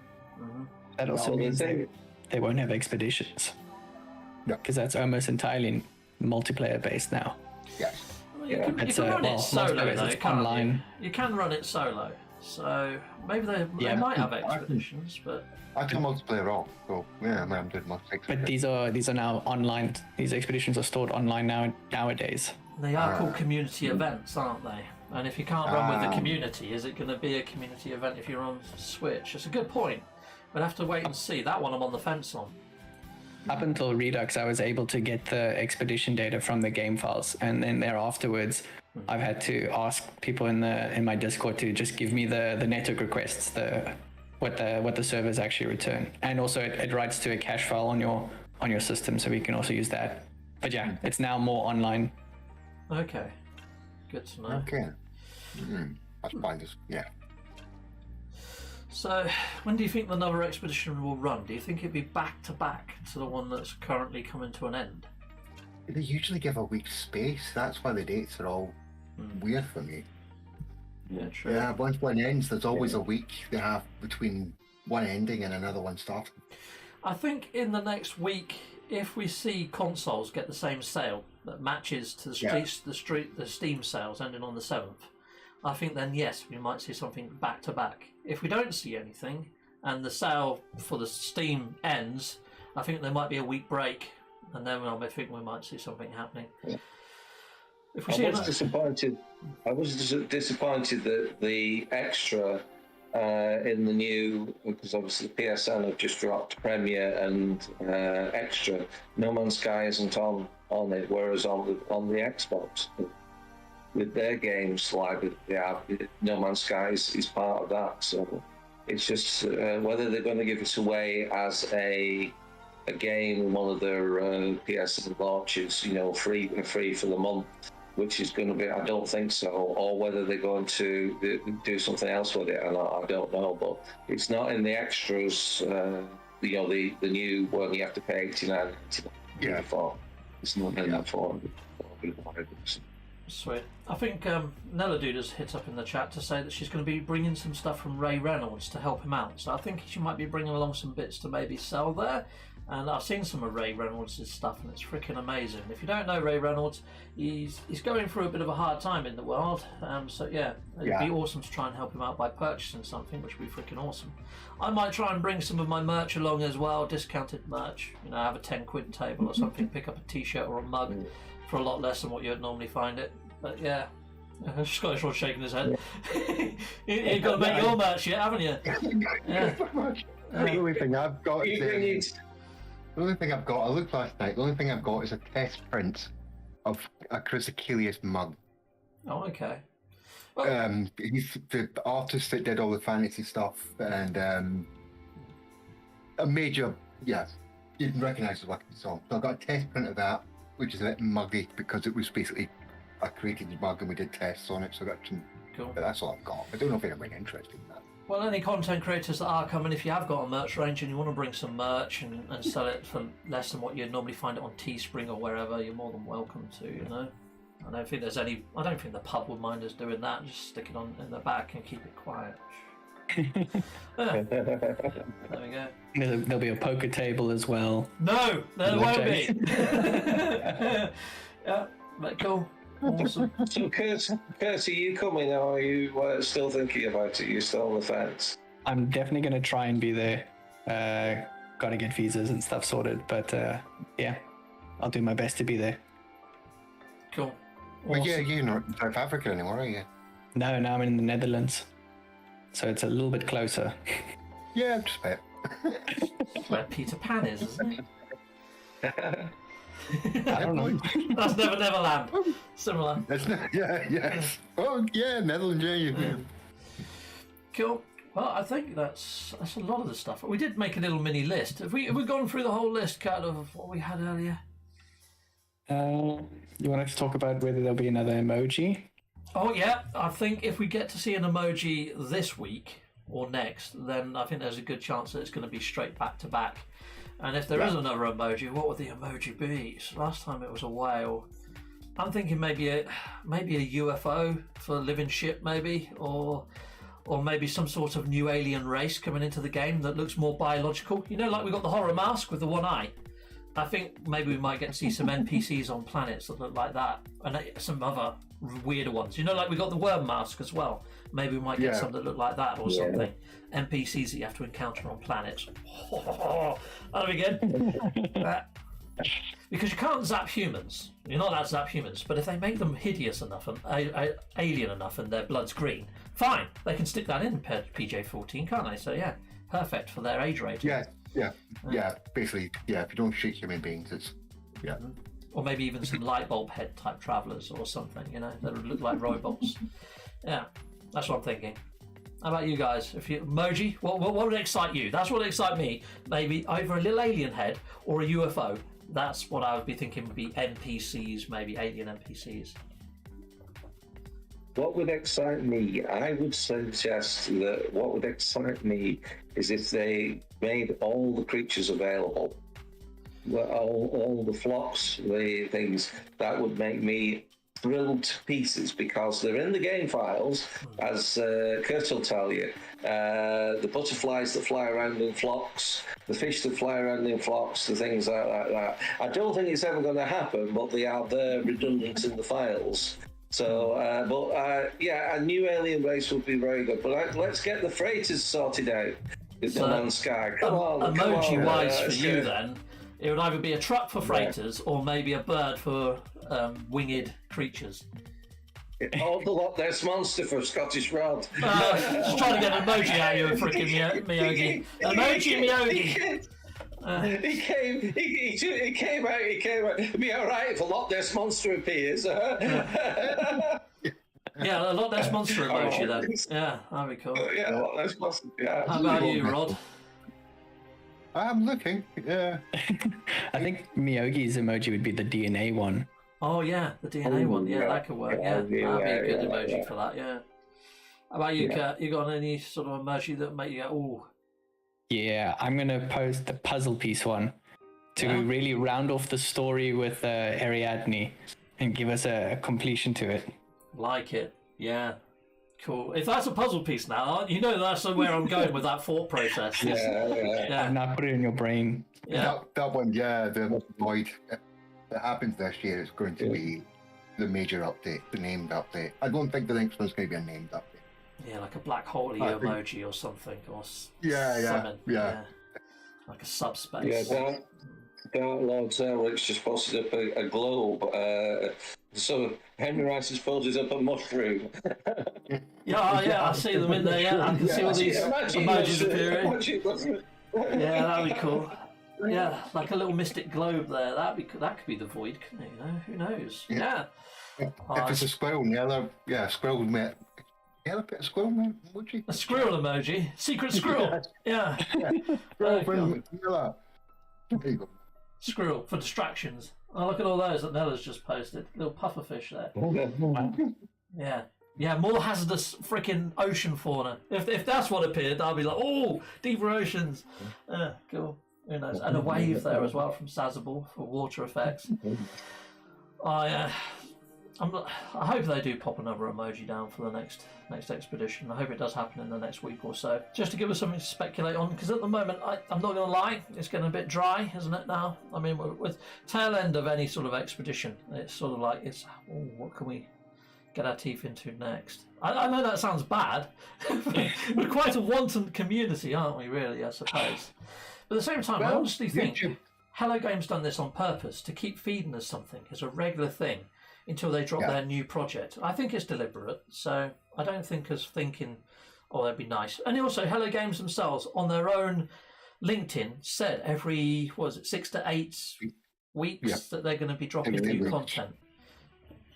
That also means they won't have expeditions. No. Because that's almost entirely multiplayer-based now. Yes. You can run it solo though, can't online. You can run it solo. So maybe they might have expeditions, but I can multiplayer all. So yeah, I'm doing multiplayer. But these are now online. These expeditions are stored online nowadays. they are called community events, aren't they? And if you can't run with the community, is it going to be a community event if you're on Switch? It's a good point. We'll have to wait and see. That one I'm on the fence on. Up until Redux, I was able to get the expedition data from the game files, and then afterwards, I've had to ask people in my Discord to just give me the network requests, what the servers actually return, and also it writes to a cache file on your system, so we can also use that. But yeah, it's now more online. Okay, good to know. Okay, that's fine. Yeah. So, when do you think the another expedition will run? Do you think it'd be back to back to the one that's currently coming to an end? They usually give a week's space. That's why the dates are all weird for me. Yeah, true. Yeah, once one ends, there's always a week they have between one ending and another one starting. I think in the next week, if we see consoles get the same sale that matches to the Steam sales ending on the 7th, I think then yes, we might see something back to back. If we don't see anything and the sale for the Steam ends, I think there might be a week break, and then I think we might see something happening. Yeah. If we see disappointed. I was disappointed that the extra in the new, because obviously PSN have just dropped Premier and extra. No Man's Sky isn't on it, whereas on the Xbox, with their games library, No Man's Sky is part of that. So it's just whether they're going to give it away as a game in one of their PSN launches, free for the month, which is going to be, I don't think so, or whether they're going to do something else with it, and I don't know. But it's not in the extras, the new one you have to pay $89 for. It's not in that form. Sweet. I think Nella Dude has hit up in the chat to say that she's going to be bringing some stuff from Ray Reynolds to help him out. So I think she might be bringing along some bits to maybe sell there. And I've seen some of Ray Reynolds' stuff, and it's freaking amazing. If you don't know Ray Reynolds, he's going through a bit of a hard time in the world. So yeah, it'd be awesome to try and help him out by purchasing something, which would be freaking awesome. I might try and bring some of my merch along as well, discounted merch. Have a 10 quid table or something, pick up a t-shirt or a mug for a lot less than what you'd normally find it. But yeah, Scottish Rod shaking his head. You've got to make your merch yet, haven't you? Yeah. The only thing I've got is... The only thing I've got, I looked last night, the only thing I've got is a test print of a Chris Achilles mug. Oh, okay. Well, he's the artist that did all the fantasy stuff, and a major, you can recognise the work of the song. So I got a test print of that, which is a bit muggy because it was basically, I created the mug and we did tests on it, so I got some, cool. But that's all I've got. I don't know if anyone interested in that. Well, any content creators that are coming, if you have got a merch range and you want to bring some merch and sell it for less than what you'd normally find it on Teespring or wherever, you're more than welcome to, I don't think the pub would mind us doing that. Just stick it on in the back and keep it quiet. There we go. There'll be a poker table as well. No, there won't be. Yeah, but cool. Awesome. So, Kurt, are you coming, or are you still thinking about it? You're still on the fence? I'm definitely going to try and be there. got to get visas and stuff sorted. But yeah, I'll do my best to be there. Cool. Well, yeah, you're not in South Africa anymore, are you? No, I'm in the Netherlands. So it's a little bit closer. Yeah, just a bit. Where Peter Pan is, isn't it? I don't know. That's Never Neverland. Similar. That's not, yeah. Oh, yeah, Netherlands, yeah. Cool. Well, I think that's a lot of the stuff. We did make a little mini list. Have we gone through the whole list, kind of what we had earlier? You wanted to talk about whether there'll be another emoji? Oh yeah, I think if we get to see an emoji this week or next, then I think there's a good chance that it's going to be straight back to back. And if there is another emoji, what would the emoji be? So last time it was a whale. I'm thinking maybe a UFO for a living ship, maybe, or maybe some sort of new alien race coming into the game that looks more biological. You know, like we got the horror mask with the one eye. I think maybe we might get to see some NPCs on planets that look like that, and some other weirder ones. You know, like we got the worm mask as well. Maybe we might get some that look like that or something. NPCs that you have to encounter on planets. That'll be good. Because you can't zap humans. You're not allowed to zap humans. But if they make them hideous enough and alien enough and their blood's green, fine. They can stick that in PJ-14, can't they? So yeah, perfect for their age rating. Yeah. Basically, if you don't shoot human beings, it's Or maybe even some light bulb head type travelers or something, you know, that would look like robots. Yeah, that's what I'm thinking. How about you guys? If you emoji, what would excite you? That's what would excite me. Maybe either a little alien head or a UFO. That's what I would be thinking would be NPCs, maybe alien NPCs. What would excite me? I would suggest that what would excite me is if they made all the creatures available. All the flocks, the things, that would make me thrilled to pieces because they're in the game files, as Kurt will tell you. The butterflies that fly around in flocks, the fish that fly around in flocks, the things like that. I don't think it's ever going to happen, but they are there redundant in the files. So, a new alien race would be very good. But let's get the freighters sorted out with the Man Sky. Come on. Emoji-wise for you then, it would either be a truck for freighters or maybe a bird for winged creatures. Oh, the Loch Ness Monster for Scottish Rod. Just trying to get an emoji out of you, freaking Miyogi. Emoji Miyogi. He came out. It'd be all right if a Loch Ness Monster appears. Yeah, a Loch Ness Monster emoji then. Yeah, that'd be cool. Yeah, Loch Ness Monster. Yeah. How about you, Rod? I'm looking. Yeah. I think Miyogi's emoji would be the DNA one. Oh yeah, the DNA one. Yeah, that could work. Yeah, that'd be a good emoji for that. Yeah. How about you, Kurt? You got any sort of emoji that make you go, ooh? Yeah, I'm going to post the puzzle piece one to really round off the story with Ariadne and give us a completion to it. Like it. Yeah. Cool. If that's a puzzle piece now, you know that's where I'm going with that thought process. Yeah. I've not put it in your brain. Yeah. That one, the void that happens this year is going to be the major update, the named update. I don't think the next one's going to be a named update. Yeah, like a black holey emoji or something, or yeah. like a subspace. Yeah, Dark Lord Zelrix just posted up a globe. So Henry Rice has posted up a mushroom. I see them in there. Yeah, I can see all these emojis appearing. Yeah, that'd be cool. Yeah, like a little mystic globe there. That could be the void, couldn't it? You know, who knows? Yeah. If it's a squirrel, squirrel met. Yeah, a squirrel emoji. A squirrel emoji. Secret squirrel. Yeah. There you go. Squirrel for distractions. Oh, look at all those that Nella's just posted. Little pufferfish there. Yeah. Yeah, more hazardous freaking ocean fauna. If that's what appeared, I'll be like, oh, deeper oceans. Cool. Who knows? And a wave there as well from Sazable for water effects. I hope they do pop another emoji down for the next expedition. I hope it does happen in the next week or so, just to give us something to speculate on. Because at the moment, I'm not going to lie, it's getting a bit dry, isn't it? Now, I mean, with tail end of any sort of expedition, it's sort of like what can we get our teeth into next? I know that sounds bad. We're quite a wanton community, aren't we? Really, I suppose. But at the same time, I Well, honestly think YouTube- Hello Games done this on purpose to keep feeding us something as a regular thing until they drop their new project. I think it's deliberate, so I don't think us thinking, oh, that'd be nice. And also, Hello Games themselves on their own LinkedIn said every 6 to 8 weeks that they're going to be dropping new content.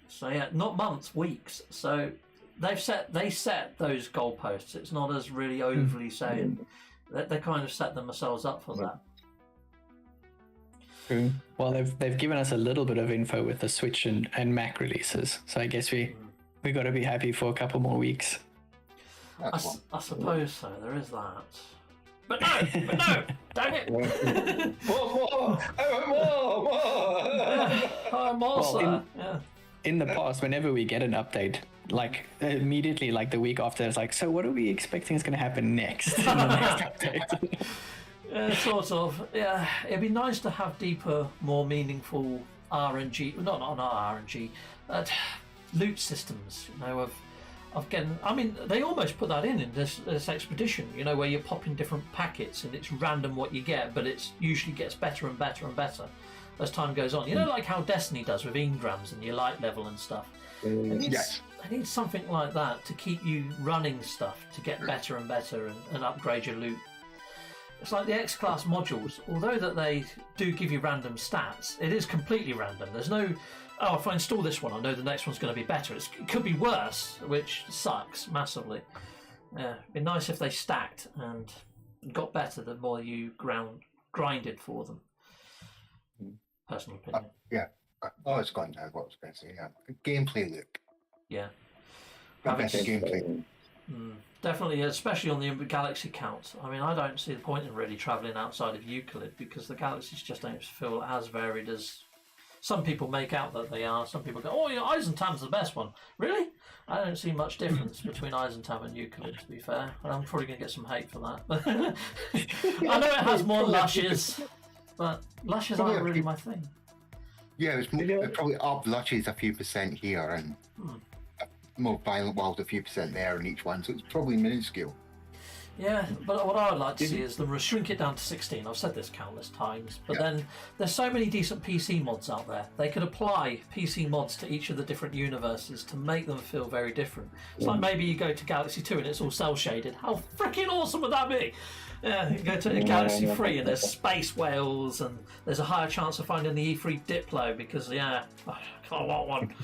So yeah, not months, weeks. So they set those goalposts. It's not as really overly saying. They kind of set themselves up for that. True. Well, they've given us a little bit of info with the Switch and Mac releases, so I guess we got to be happy for a couple more weeks. I suppose so. There is that. But no, dang it! More! In the past, whenever we get an update, like immediately, like the week after, it's like, so what are we expecting is going to happen next in the next update? Sort of. Yeah, it'd be nice to have deeper, more meaningful RNG. Not RNG. Loot systems. You know, of getting. I mean, they almost put that in this expedition. You know, where you're popping different packets and it's random what you get, but it usually gets better and better and better as time goes on. You know, like how Destiny does with engrams and your light level and stuff. I need something like that to keep you running stuff to get better and better and upgrade your loot. It's like the X-Class modules. Although that they do give you random stats, it is completely random. There's no, oh, if I install this one, I know the next one's going to be better. It could be worse, which sucks massively. Yeah, it'd be nice if they stacked and got better the more you grinded for them. Personal opinion. It's gone now. What I was going to say. Gameplay loop. Yeah. Better gameplay. Definitely, especially on the Galaxy count. I mean, I don't see the point in really travelling outside of Euclid because the galaxies just don't feel as varied as some people make out that they are. Some people go, oh, yeah, Eisentam's the best one. Really? I don't see much difference between Eisentam and Euclid, to be fair. And I'm probably going to get some hate for that. I know it has more lushes, but lushes aren't really my thing. Yeah, it's probably up lushes a few percent here and more violent wild a few percent there in each one, so it's probably minuscule. Yeah, but what I would like to see is them shrink it down to 16. I've said this countless times, but then there's so many decent PC mods out there. They could apply PC mods to each of the different universes to make them feel very different. It's like maybe you go to Galaxy 2 and it's all cell shaded. How freaking awesome would that be? Yeah, you go to Galaxy 3 and there's space whales and there's a higher chance of finding the E3 Diplo because, I want one.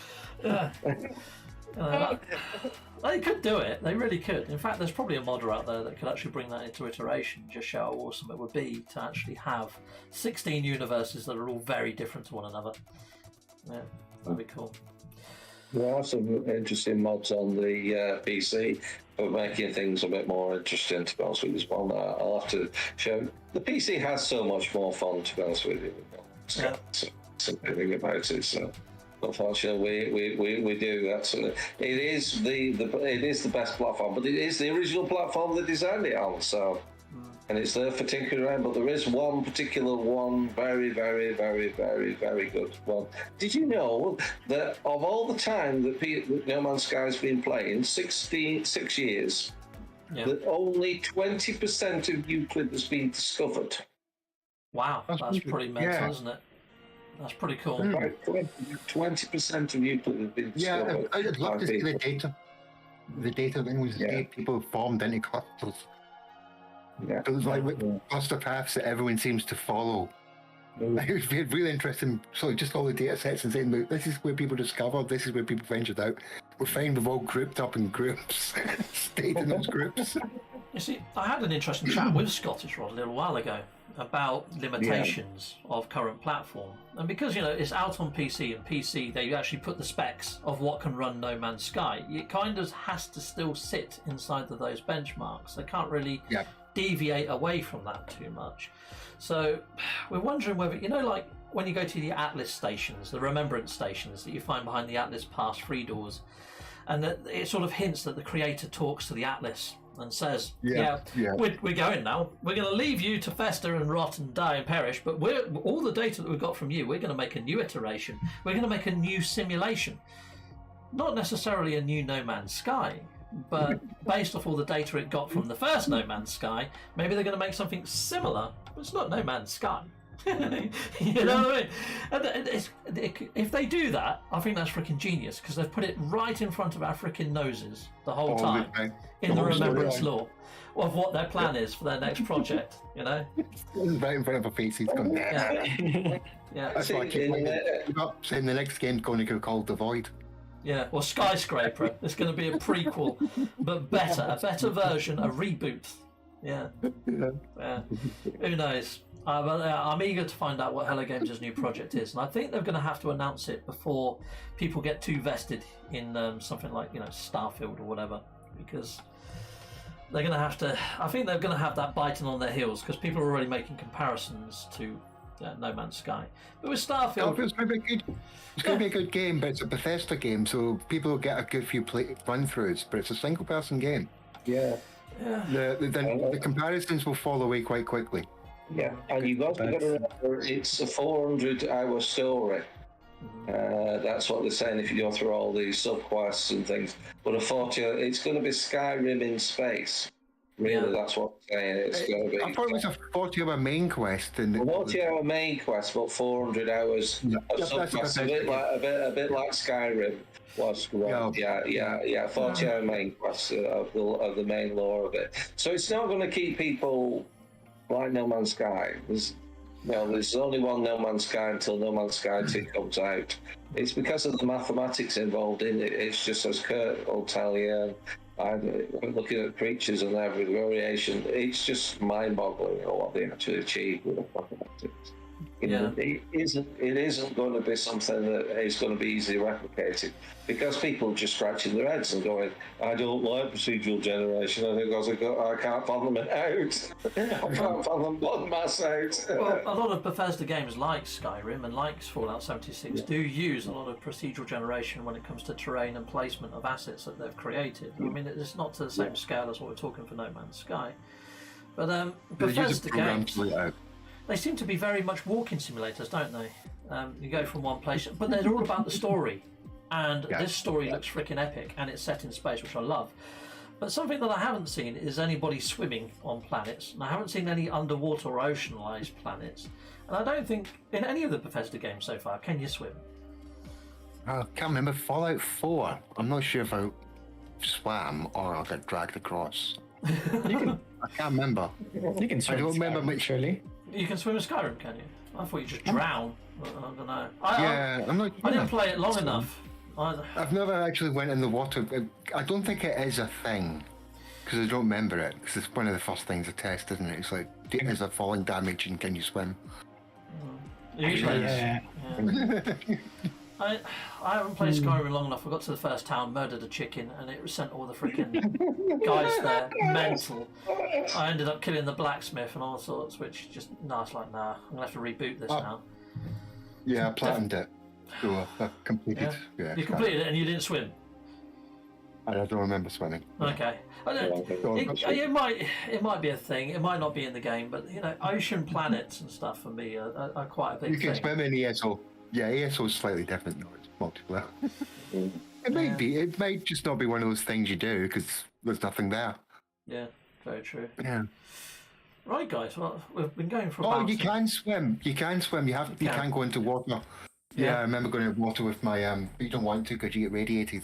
They could do it. They really could. In fact, there's probably a modder out there that could actually bring that into iteration, just show how awesome it would be to actually have 16 universes that are all very different to one another. Yeah, that'd be cool. There are some interesting mods on the PC for making things a bit more interesting, to be honest with you. There's one that I'll have to show. The PC has so much more fun, to be honest with you. Something about it, so... Unfortunately, we do that. So it is the best platform, but it is the original platform they designed it on. So, and it's there for tinkering around. But there is one particular one, very, very, very, very, very good one. Did you know that of all the time that No Man's Sky's been playing, 6 years, that only 20% of Euclid has been discovered? Wow, that's pretty mental, isn't it? That's pretty cool. 20% of Euclid have been discovered. Yeah, I'd love to see the data. The data then was people formed into clusters. Yeah. So it was like cluster paths that everyone seems to follow. It would be really interesting. So just all the data sets and saying, look, this is where people discovered, this is where people ventured out. We're fine, we've all grouped up in groups, stayed in those groups. You see, I had an interesting chat with Scottish Rod a little while ago about limitations of current platform, and because it's out on PC, and PC they actually put the specs of what can run No Man's Sky, it kind of has to still sit inside of those benchmarks. They can't really deviate away from that too much. So we're wondering whether, like when you go to the Atlas stations, the remembrance stations that you find behind the Atlas Pass free doors, and that it sort of hints that the creator talks to the Atlas and says, we're going now. We're going to leave you to fester and rot and die and perish, but all the data that we've got from you, we're going to make a new iteration. We're going to make a new simulation. Not necessarily a new No Man's Sky, but based off all the data it got from the first No Man's Sky, maybe they're going to make something similar, but it's not No Man's Sky. You know what I mean? And if they do that, I think that's freaking genius, because they've put it right in front of our freaking noses the whole time in the remembrance law of what their plan is for their next project. You know, right in front of a face. He's gone. Yeah. That's why I keep saying the next game's going to go called The Void. Yeah, or Skyscraper. It's going to be a prequel, but better, a better version, a reboot. Yeah. Who knows? I'm eager to find out what Hello Games' new project is, and I think they're going to have to announce it before people get too vested in something like, you know, Starfield or whatever, because they're going to have to. I think they're going to have that biting on their heels, because people are already making comparisons to No Man's Sky. But with Starfield, it's going to be good. It's going to be a good game, but it's a Bethesda game, so people will get a good few run-throughs. But it's a single-person game. Yeah. The comparisons will fall away quite quickly. Yeah, and you've also got to remember it's a 400-hour story. That's what they're saying if you go through all these subquests and things. But it's going to be Skyrim in space. Really, that's what I'm saying. It's going to be. I thought it was a 40-hour main quest. And 40-hour main quest, but 400 hours of subquests. A bit like Skyrim was. 40-hour main quest of the main lore of it. So it's not going to keep people like No Man's Sky. There's only one No Man's Sky until No Man's Sky 2 comes out. It's because of the mathematics involved in it. It's just, as Kurt will tell you, I'm looking at creatures and every variation. It's just mind-boggling what they actually achieve with the mathematics. It isn't going to be something that is going to be easily replicated, because people are just scratching their heads and going, I don't like procedural generation. I can't fathom it out. I can't fathom blood mass out. Well, a lot of Bethesda games like Skyrim and like Fallout 76 do use a lot of procedural generation when it comes to terrain and placement of assets that they've created. I mean, it's not to the same scale as what we're talking for No Man's Sky. But Bethesda games, they seem to be very much walking simulators, don't they? You go from one place, but they're all about the story. And this story looks freaking epic, and it's set in space, which I love. But something that I haven't seen is anybody swimming on planets, and I haven't seen any underwater or oceanized planets. And I don't think in any of the Bethesda games so far can you swim. I can't remember. Fallout 4. I'm not sure if I swam or I got dragged across. I can't remember. You can swim. I don't remember much. Surely. You can swim in Skyrim, can you? I thought you just drown. I don't know. I didn't play it long enough. I've never actually went in the water. I don't think it is a thing, because I don't remember it. Because it's one of the first things I test, isn't it? It's like, is there falling damage and can you swim? Usually, yeah. I haven't played Skyrim long enough. I got to the first town, murdered a chicken, and it sent all the freaking guys there mental. I ended up killing the blacksmith and all sorts, which just, it's like, nah, I'm going to have to reboot this now. Yeah, I planned it. So I completed. Yeah, you completed it and you didn't swim? I don't remember swimming. Okay. It might be a thing. It might not be in the game, but, ocean planets and stuff for me are quite a big thing. You can swim in ESO. Yeah, ESO is slightly different though. It's multiplayer. It might be. It might just not be one of those things you do because there's nothing there. Yeah, very true. Yeah. Right, guys. Well, we've been going for. You can swim. You can swim. You can go into water. Yeah, I remember going into water with my you don't want to because you get radiated.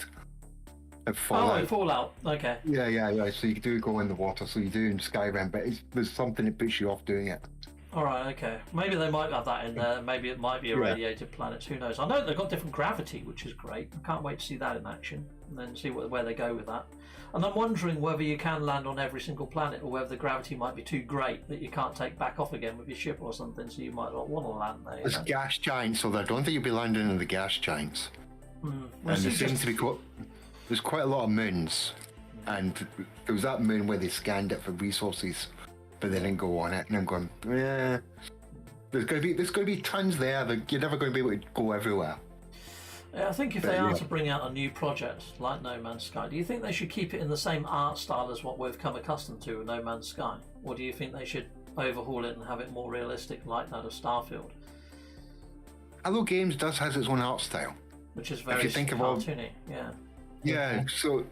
Fallout. Okay. Yeah. So you do go in the water. So you do in Skyrim, but there's something that puts you off doing it. All right, okay. Maybe they might have that in there. Maybe it might be a radiated planet. Who knows? I know they've got different gravity, which is great. I can't wait to see that in action and then see where they go with that. And I'm wondering whether you can land on every single planet or whether the gravity might be too great that you can't take back off again with your ship or something, so you might not want to land there. There's gas giants, so I don't think you'll be landing in the gas giants. Well, and there seems to be there's quite a lot of moons, and there was that moon where they scanned it for resources, but they didn't go on it. And I'm going, there's going to be tons there that you're never going to be able to go everywhere. Yeah, I think if they are to bring out a new project like No Man's Sky, do you think they should keep it in the same art style as what we've come accustomed to with No Man's Sky? Or do you think they should overhaul it and have it more realistic like that of Starfield? Hello Games does has its own art style. Which is very cartoony, Yeah, so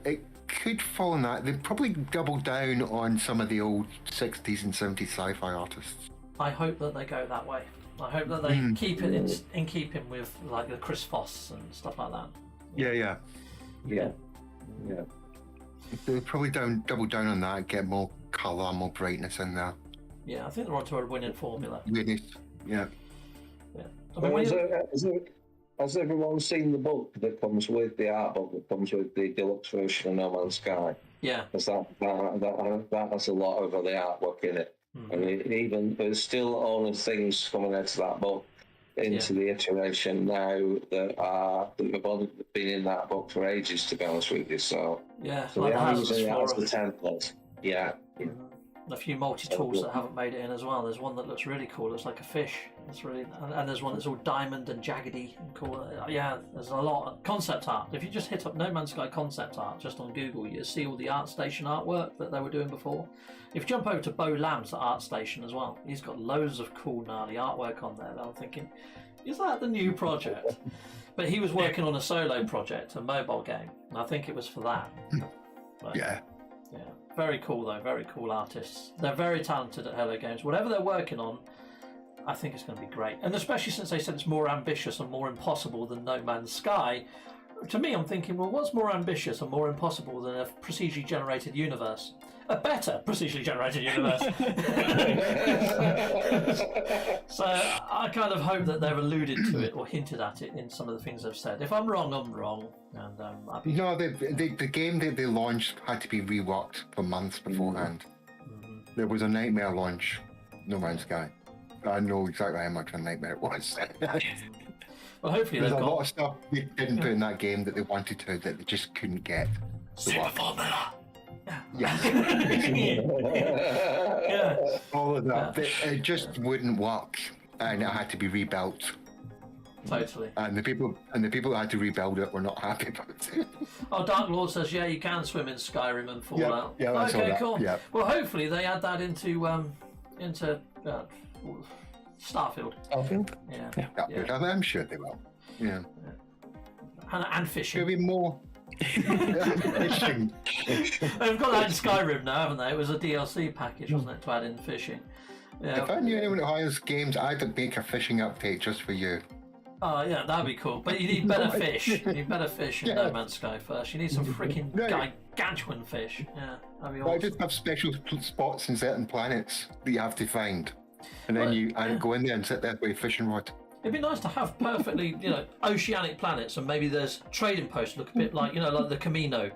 could fall in that. They'd probably double down on some of the old 60s and 70s sci-fi artists. I hope that they go that way. I hope that they keep it in keeping with like the Chris Foss and stuff like that. Yeah. They'll probably double down on that, get more colour, more brightness in there. Yeah, I think they're onto a winning formula. Weirdness. Yeah. I mean, has everyone seen the book that comes with the art book that comes with the deluxe version of No Man's Sky? Yeah. Because that has a lot of the artwork in it. And even there's still only things coming out of that book into the iteration now that have only been in that book for ages, to be honest with you. So like they're using it as the template. Yeah. A few multi-tools that haven't made it in as well. There's one that looks really cool. It's like a fish. It's really, and there's one that's all diamond and jaggedy and cool. Yeah, there's a lot of concept art. If you just hit up No Man's Sky concept art just on Google, you see all the ArtStation artwork that they were doing before. If you jump over to Bo Lamb's ArtStation as well, he's got loads of cool gnarly artwork on there that I'm thinking, is that the new project? But he was working on a solo project, a mobile game, and I think it was for that. But, yeah. Very cool though, very cool artists. They're very talented at Hello Games. Whatever they're working on, I think it's going to be great. And especially since they said it's more ambitious and more impossible than No Man's Sky, to me I'm thinking, well, what's more ambitious and more impossible than a procedurally generated universe? A better procedurally generated universe. So I kind of hope that they've alluded to it or hinted at it in some of the things they've said. If I'm wrong, I'm wrong. And No, the game that they launched had to be reworked for months beforehand. There was a nightmare launch, No Man's Sky. I know exactly how much of a nightmare it was. Well, hopefully there's a lot of stuff they didn't put in that game that they wanted to that they just couldn't get. Super formula. Yes. All of that. It just wouldn't work, and it had to be rebuilt. Totally. And the people that had to rebuild it were not happy about it. Oh, Dark Lord says, yeah, you can swim in Skyrim and Fallout. Yeah, I saw okay, that. cool. Yeah. Well, hopefully they add that into Starfield. Starfield? Yeah. I'm sure they will. Yeah. And fishing. There'll be more. Fishing. They've got that in Skyrim now, haven't they? It was a DLC package, wasn't it, to add in fishing? Yeah. If I knew anyone who hires games, I'd make a fishing update just for you. Oh yeah, that'd be cool. But you need better fish. You need better fish in No Man's Sky first. You need some freaking gargantuan fish. Yeah, that'd be awesome. I just have special spots in certain planets that you have to find, and then you go in there and sit there with a fishing rod. It'd be nice to have perfectly, oceanic planets, and maybe there's trading posts look a bit like, like the Camino,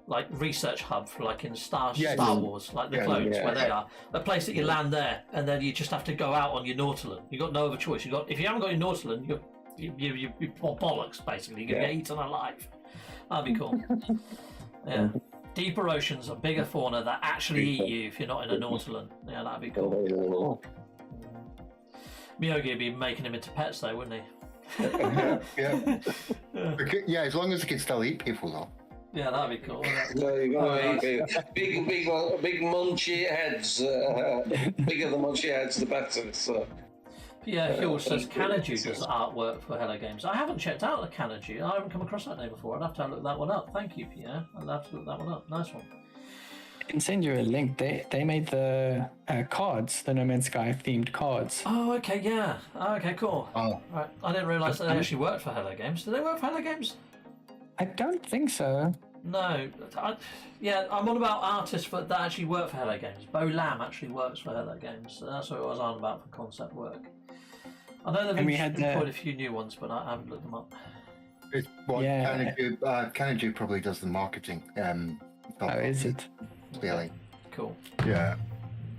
like research hub for like in Star Wars, like the clones where they are. A place that you land there, and then you just have to go out on your Nautilus. You've got no other choice. If you haven't got your Nautilus, you're bollocks basically. You're gonna get eaten alive. That'd be cool. Yeah. Deeper oceans, a bigger fauna that actually eat you if you're not in a Nautilus. Yeah, that'd be cool. Miyogi would be making him into pets though, wouldn't he? Yeah, as long as he can still eat people though. Yeah, that'd be cool. Big munchy heads. Bigger the munchy heads, the better. So. Pierre Hill says Kanaju does artwork for Hello Games. I haven't checked out the Kanaju. I haven't come across that name before. I'd have to look that one up. Thank you, Pierre. I'll have to look that one up. Nice one. I can send you a link. They made the cards, the No Man's Sky themed cards. Oh, okay, yeah. Okay, cool. Oh. Right. I didn't realise that they actually worked for Hello Games. Do they work for Hello Games? I don't think so. No. I'm on about artists that actually work for Hello Games. Bo Lamb actually works for Hello Games. So that's what I was on about for concept work. I know they've employed a few new ones, but I haven't looked them up. Kanaju probably does the marketing. Is it? Really? Cool. Yeah.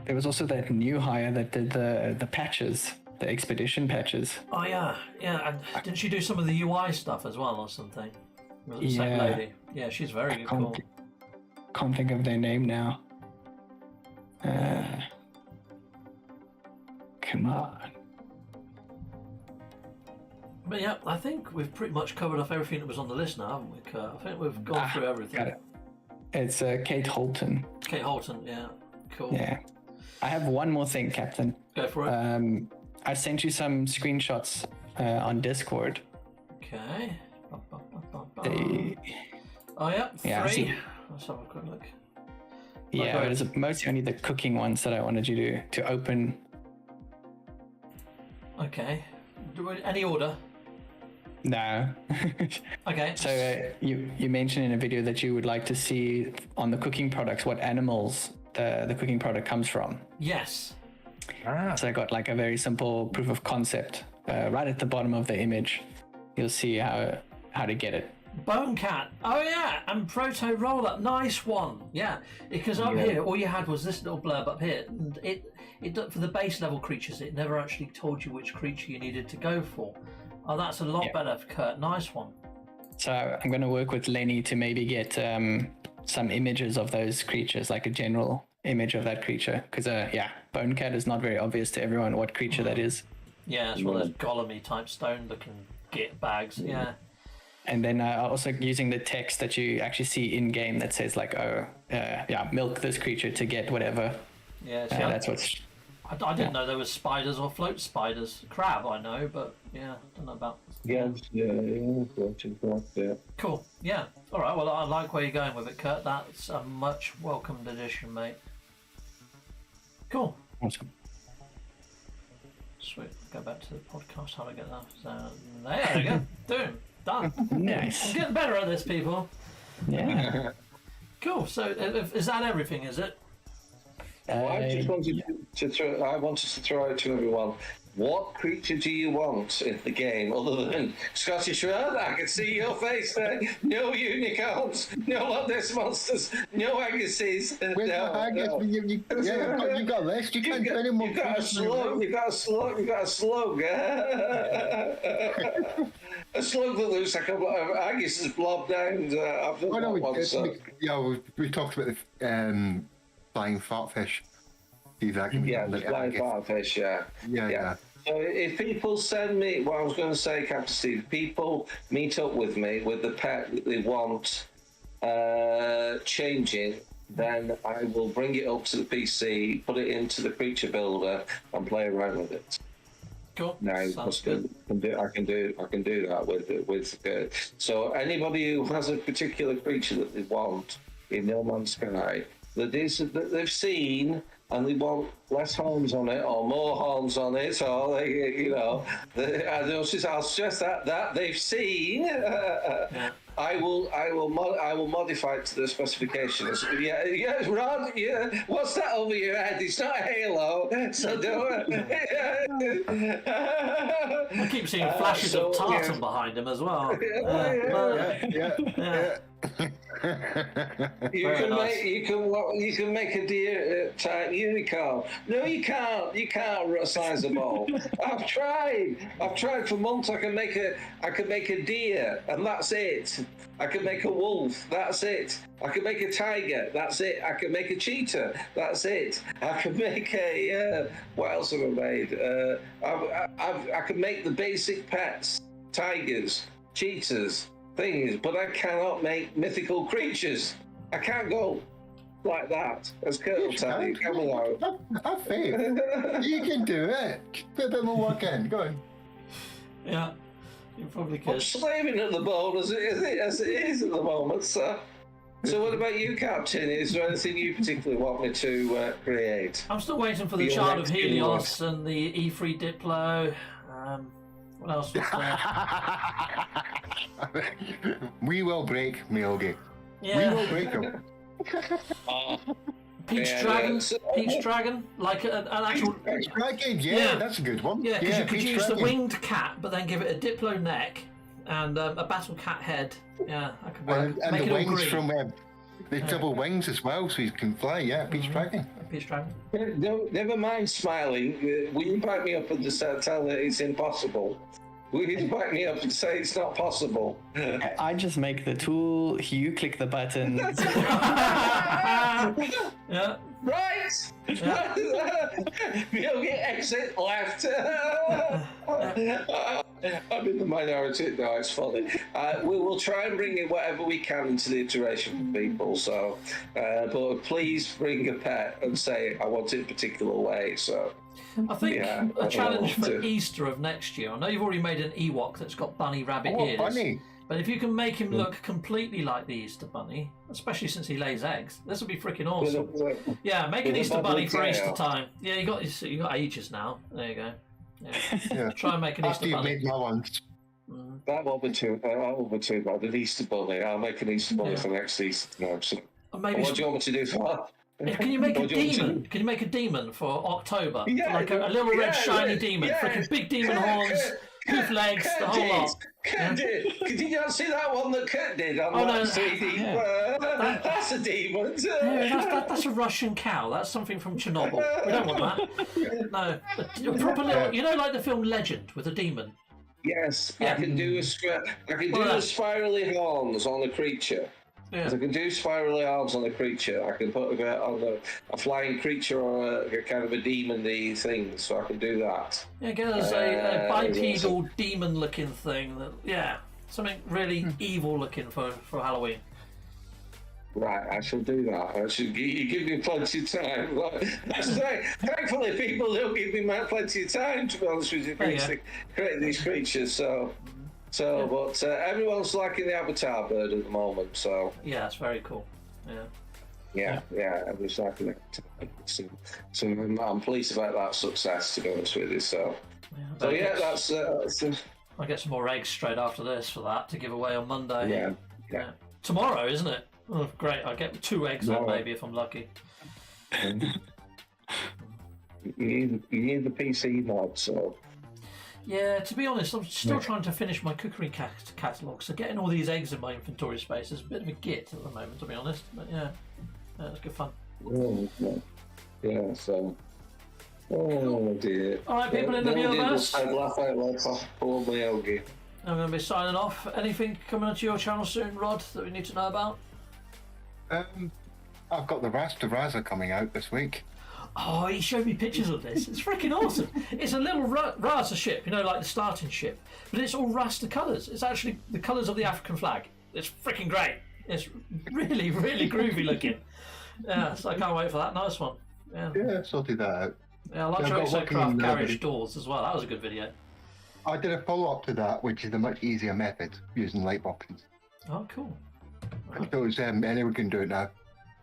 There was also that new hire that did the patches, the expedition patches. Oh yeah. And didn't she do some of the UI stuff as well or something? Was it the same lady? Yeah, she's very cool. Can't think of their name now. Come on. But yeah, I think we've pretty much covered off everything that was on the list now, haven't we, Kurt? I think we've gone through everything. Got it. It's Kate Holton. Kate Holton, yeah. Cool. Yeah. I have one more thing, Captain. Go for it. I sent you some screenshots on Discord. Okay. They... Oh, yeah. 3. let's have a quick look. Yeah, but it's mostly only the cooking ones that I wanted you to open. Okay. Any order? No. Okay. So you mentioned in a video that you would like to see on the cooking products what animals the cooking product comes from. Yes. So I got like a very simple proof of concept right at the bottom of the image. You'll see how to get it. Bone cat. Oh yeah, and proto roller. Nice one. Yeah, because up here all you had was this little blurb up here, and it for the base level creatures it never actually told you which creature you needed to go for. Oh, that's a lot better, Kurt. Nice one. So I'm going to work with Lenny to maybe get some images of those creatures, like a general image of that creature, because bone cat is not very obvious to everyone what creature that is. Yeah, it's one of those golem-y type stone looking git bags. Yeah. And then also using the text that you actually see in game that says like, milk this creature to get whatever. Yeah, that's what's. I didn't know there was spiders or float spiders. Crab, I know, but I don't know about. Yeah. Cool. Yeah. All right. Well, I like where you're going with it, Kurt. That's a much welcomed addition, mate. Cool. Awesome. Sweet. Go back to the podcast. How do I get that? There we go. Boom. Done. Nice. I'm getting better at this, people. Yeah. Cool. So, is that everything? Is it? I just wanted to throw out to everyone. What creature do you want in the game other than Scottish Red? I can see your face there. No unicorns, no Loch Ness monsters, no Aggises. Where's the haggis? You've got a list. You can't do any more. You've got a slug. You've got a slug. A slug that looks like Haggis has blobbed down. I've done that one, so. We talked about the flying fartfish. The flying fartfish, yeah. So if people send me, what I was going to say, Captain Steve, people meet up with me with the pet that they want changing, then I will bring it up to the PC, put it into the creature builder, and play around with it. Cool. Now, sounds good. I can do that with. So anybody who has a particular creature that they want in No Man's Sky that they've seen, and they want less horns on it or more horns on it, or I'll stress that they've seen. I will modify it to the specifications. Yeah, Rod. Yeah, what's that over your head? It's not a halo, so don't. I keep seeing flashes of tartan behind him as well. Yeah. You can make a deer type unicorn. No, you can't. You can't size a ball. I've tried for months. I can make a deer, and that's it. I can make a wolf. That's it. I can make a tiger. That's it. I can make a cheetah. That's it. I can make a what else have I made? I can make the basic pets: tigers, cheetahs, things. But I cannot make mythical creatures. I can't go like that. As Kurt will tell you. Come on. Have faith. You can do it. Put a bit more work in. Go on. Yeah. You probably could. I'm slaving at the bone as it is at the moment, sir. So what about you, Captain? Is there anything you particularly want me to create? I'm still waiting for the Child of Helios and the E3 Diplo. What else was there? We will break Myogi. Yeah. We will break him. Peach Dragon, like an actual. Peach Dragon, yeah, that's a good one. Yeah, because you could use Dragon. the winged cat, but then give it a Diplo neck and a battle cat head. Yeah, I could and make the it all wings green. from the double wings as well, so he can fly. Yeah, Peach Dragon. Peach Dragon. Never mind smiling. Will you back me up and just tell that it's impossible? Will you back me up and say it's not possible? I just make the tool, you click the button. Yeah. Right! Yeah. You'll get exit left. I'm in the minority. No, it's funny. We will try and bring in whatever we can into the iteration for people. So, but please bring a pet and say I want it a particular way. So, I think a challenge for Easter of next year. I know you've already made an Ewok that's got bunny rabbit ears. Bunny. But if you can make him look completely like the Easter Bunny, especially since he lays eggs, this would be freaking awesome. Yeah, make an Easter Bunny for Easter time. Yeah, you got ages now. There you go. Yeah. Try and make an Easter Bunny. Make my ones. That won't be too bad. An Easter Bunny. I'll make an Easter Bunny for next Easter time. So. Maybe what do you want me to do for that? Can you make a demon? Can you make a demon for October? Yeah, like a little red shiny demon, freaking big demon horns, hoof legs, the whole lot. Did you not see that one that Kurt did on that CD? That's a demon. That's a Russian cow. That's something from Chernobyl. We don't want that. No, a proper little. You know, like the film Legend with a demon. Yes, I can do the spirally horns on a creature. Yeah. I can do spirally arms on a creature. I can put a flying creature or a kind of a demon-y thing, so I can do that. Yeah, get us a bipedal demon-looking thing. Something really evil-looking for Halloween. Right, I shall do that. You give me plenty of time. Thankfully, people don't give me plenty of time, to be honest with you, creating these creatures. But everyone's liking the Avatar bird at the moment, so... Yeah, it's very cool. Yeah, everyone's liking it. So I'm pleased about that success, to be honest with you, so... that's... I'll get some more eggs straight after this for that, to give away on Monday. Yeah. Tomorrow, isn't it? Oh, great, I'll get 2 eggs then, maybe, if I'm lucky. You need the PC mod, so... Yeah, to be honest, I'm still trying to finish my cookery catalogue, so getting all these eggs in my inventory space is a bit of a git at the moment, to be honest. But it's good fun. Yeah, so... Oh dear. Alright, people in the Viewerverse. I'd laugh out loud, poor Myogi. I'm going to be signing off. Anything coming onto your channel soon, Rod, that we need to know about? I've got the Rasta Raza coming out this week. Oh, he showed me pictures of this. It's freaking awesome. It's a little Rasta ship, like the starting ship, but it's all Rasta colours. It's actually the colours of the African flag. It's freaking great. It's really, really groovy looking. Yeah, so I can't wait for that. Nice one. Yeah, sorted that out. Yeah, I like Exocraft Garage Doors as well. That was a good video. I did a follow-up to that, which is a much easier method using light boxes. Oh, cool. So it's, anyone can do it now.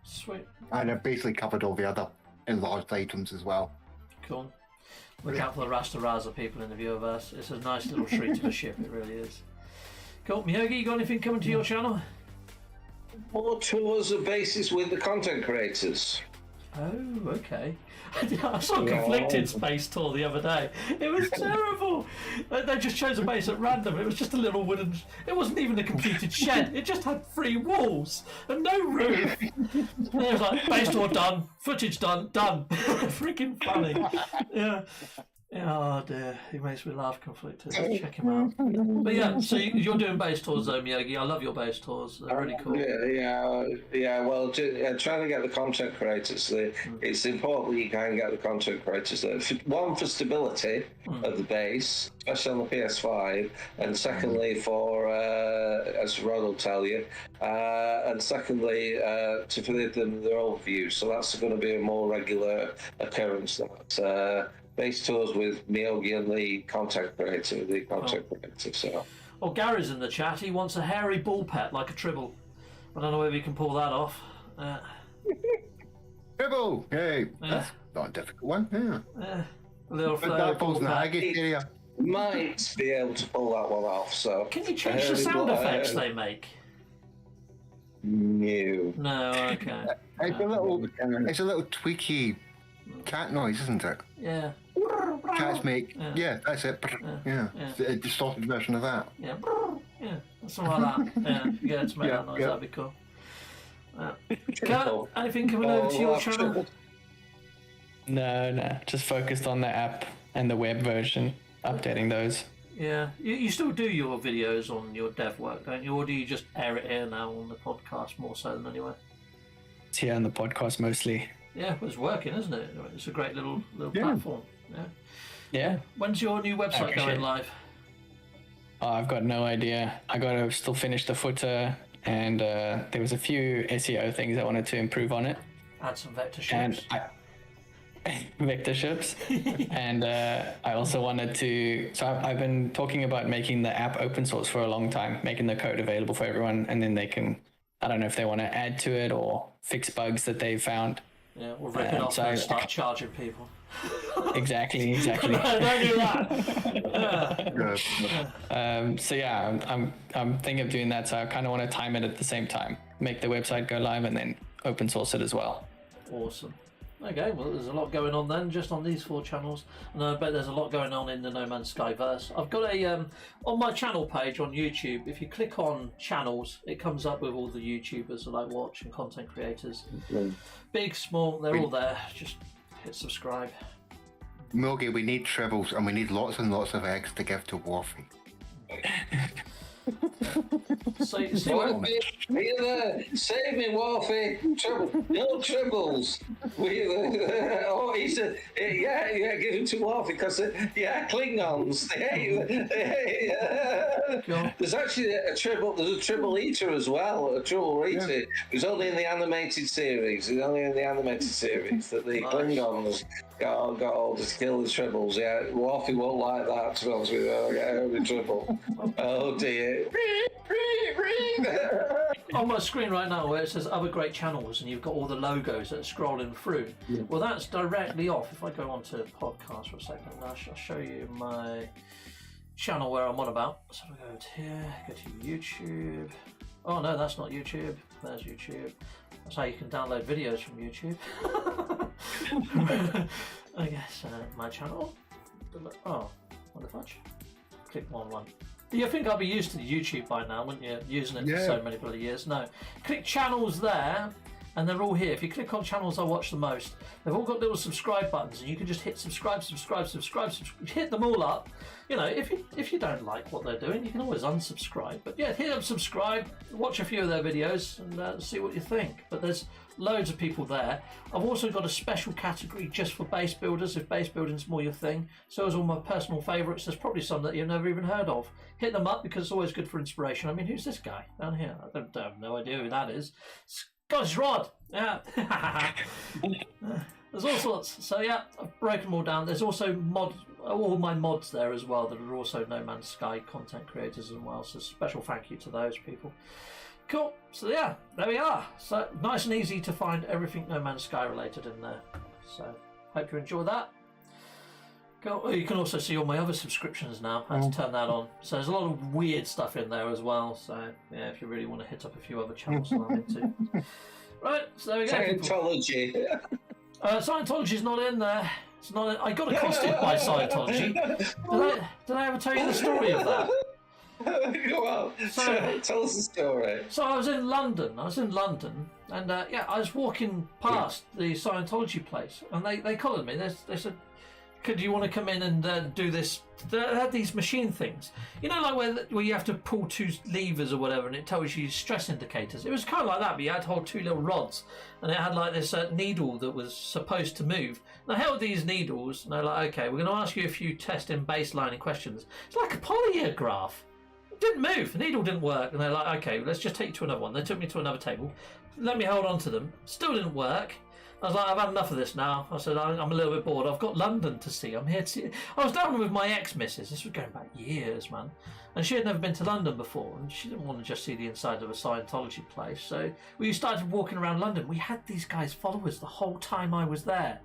Sweet. And I've basically covered all the other enlarged items as well. Cool. Look out for the Rasta Raza people in the Viewerverse. It's a nice little treat of a ship, it really is. Cool. Myogi, you got anything coming to your channel? More tours of bases with the content creators. Oh, okay. I saw a conflicted space tour the other day. It was terrible. They just chose a base at random. It was just a little wooden... It wasn't even a completed shed. It just had 3 walls and no roof. And it was like, base tour done, footage done. Freaking funny. Yeah. Oh dear, he makes me laugh. Conflicted. Check him out. But yeah, so you're doing base tours though, Myogi. I love your base tours. They're really cool. Yeah. Well, trying to get the content creators. It's important that you can get the content creators there. One, for stability of the base, especially on the PS5, and secondly for, as Rod will tell you, and secondly to for them their overview. So that's going to be a more regular occurrence. That. Base tours with Myogi and the content creator, so. Well, Gary's in the chat. He wants a hairy ball pet like a Tribble. I don't know whether you can pull that off. Tribble! Hey, that's not a difficult one, A little flair ball pet. Area. Might be able to pull that one off, so. Can you change the sound effects they make? No, okay. It's a little tweaky cat noise, isn't it? Yeah. Cats make, that's it. It's a distorted version of that. Yeah, something like that. Yeah, to make that noise, that'd be cool. Kurt, anything coming over to your channel? No, just focused on the app and the web version, updating those. Yeah, you still do your videos on your dev work, don't you? Or do you just air it here now on the podcast more so than anywhere? It's here on the podcast mostly. Yeah, it's working, isn't it? It's a great little platform. Yeah. When's your new website going live? Oh, I've got no idea. I got to still finish the footer, and there was a few SEO things I wanted to improve on it. Add some vector ships. vectorships. And I also wanted to, so I've been talking about making the app open source for a long time, making the code available for everyone, and then they can, I don't know if they want to add to it or fix bugs that they've found. Yeah, we'll rip it off and start charging people. Exactly. Don't do that. So yeah, I'm thinking of doing that. So I kind of want to time it at the same time, make the website go live, and then open source it as well. Awesome. Okay, well, there's a lot going on then, just on these 4 channels, and I bet there's a lot going on in the No Man's Sky verse. I've got a on my channel page on YouTube. If you click on channels, it comes up with all the YouTubers that I watch and content creators, big, small, they're all there. Just hit subscribe. Mogi, we need tribbles and we need lots and lots of eggs to give to Warfy. So you see what? We're there. Save me, Warfy. Trouble. No troubles. Oh, he said, yeah, give him to Warfy because, Klingons. There's actually a triple. There's a triple eater as well. A triple eater. Yeah. It's only in the animated series. It's only in the animated series that the Klingons got all to kill the tribbles. Yeah, Warfy won't like that. To be honest with you, I'll get over trouble. Oh dear. On my screen right now where it says other great channels and you've got all the logos that are scrolling through, well that's directly off. If I go on to podcast for a second, I'll show you my channel where I'm on about. So we go to here, go to YouTube. Oh no, that's not YouTube. There's YouTube. That's how you can download videos from YouTube. I guess my channel. Oh, what the fudge? Click one. You think I'd be used to the YouTube by now, wouldn't you? Using it for so many bloody years. No. Click channels there, and they're all here. If you click on channels I watch the most, they've all got little subscribe buttons, and you can just hit subscribe. Hit them all up. You know, if you don't like what they're doing, you can always unsubscribe. But yeah, hit them subscribe, watch a few of their videos, and see what you think. But there's loads of people there. I've also got a special category just for base builders, if base building's more your thing. So is all my personal favourites. There's probably some that you've never even heard of. Hit them up because it's always good for inspiration. I mean, who's this guy down here? I have no idea who that is. Scottish Rod! Yeah. There's all sorts. So yeah, I've broken them all down. There's also all my mods there as well that are also No Man's Sky content creators as well. So special thank you to those people. Cool. So yeah, there we are. So nice and easy to find everything No Man's Sky related in there. So hope you enjoy that. Cool. You can also see all my other subscriptions now. I had to turn that on. So there's a lot of weird stuff in there as well. So yeah, if you really want to hit up a few other channels that I'm into. Right. So there we go. Scientology. Scientology's not in there. It's not. I got accosted by Scientology. Did I ever tell you the story of that? Go on. Tell us the story. So I was in London, and I was walking past the Scientology place, and they collared me. They said, "Could you want to come in and do this?" They had these machine things, you know, like where you have to pull 2 levers or whatever, and it tells you stress indicators. It was kind of like that, but you had to hold 2 little rods, and it had like this needle that was supposed to move. And I held these needles, and they're like, "Okay, we're going to ask you a few testing baselining questions." It's like a polygraph. Didn't move, the needle didn't work, and they're like, "Okay, let's just take you to another one." They took me to another table, let me hold on to them, still didn't work. I was like, "I've had enough of this now." I said, "I'm a little bit bored. I've got London to see. I'm here to see." I was down with my ex-missus. This was going back years, man, and she had never been to London before, and she didn't want to just see the inside of a Scientology place. So we started walking around London. We had these guys followers the whole time I was there.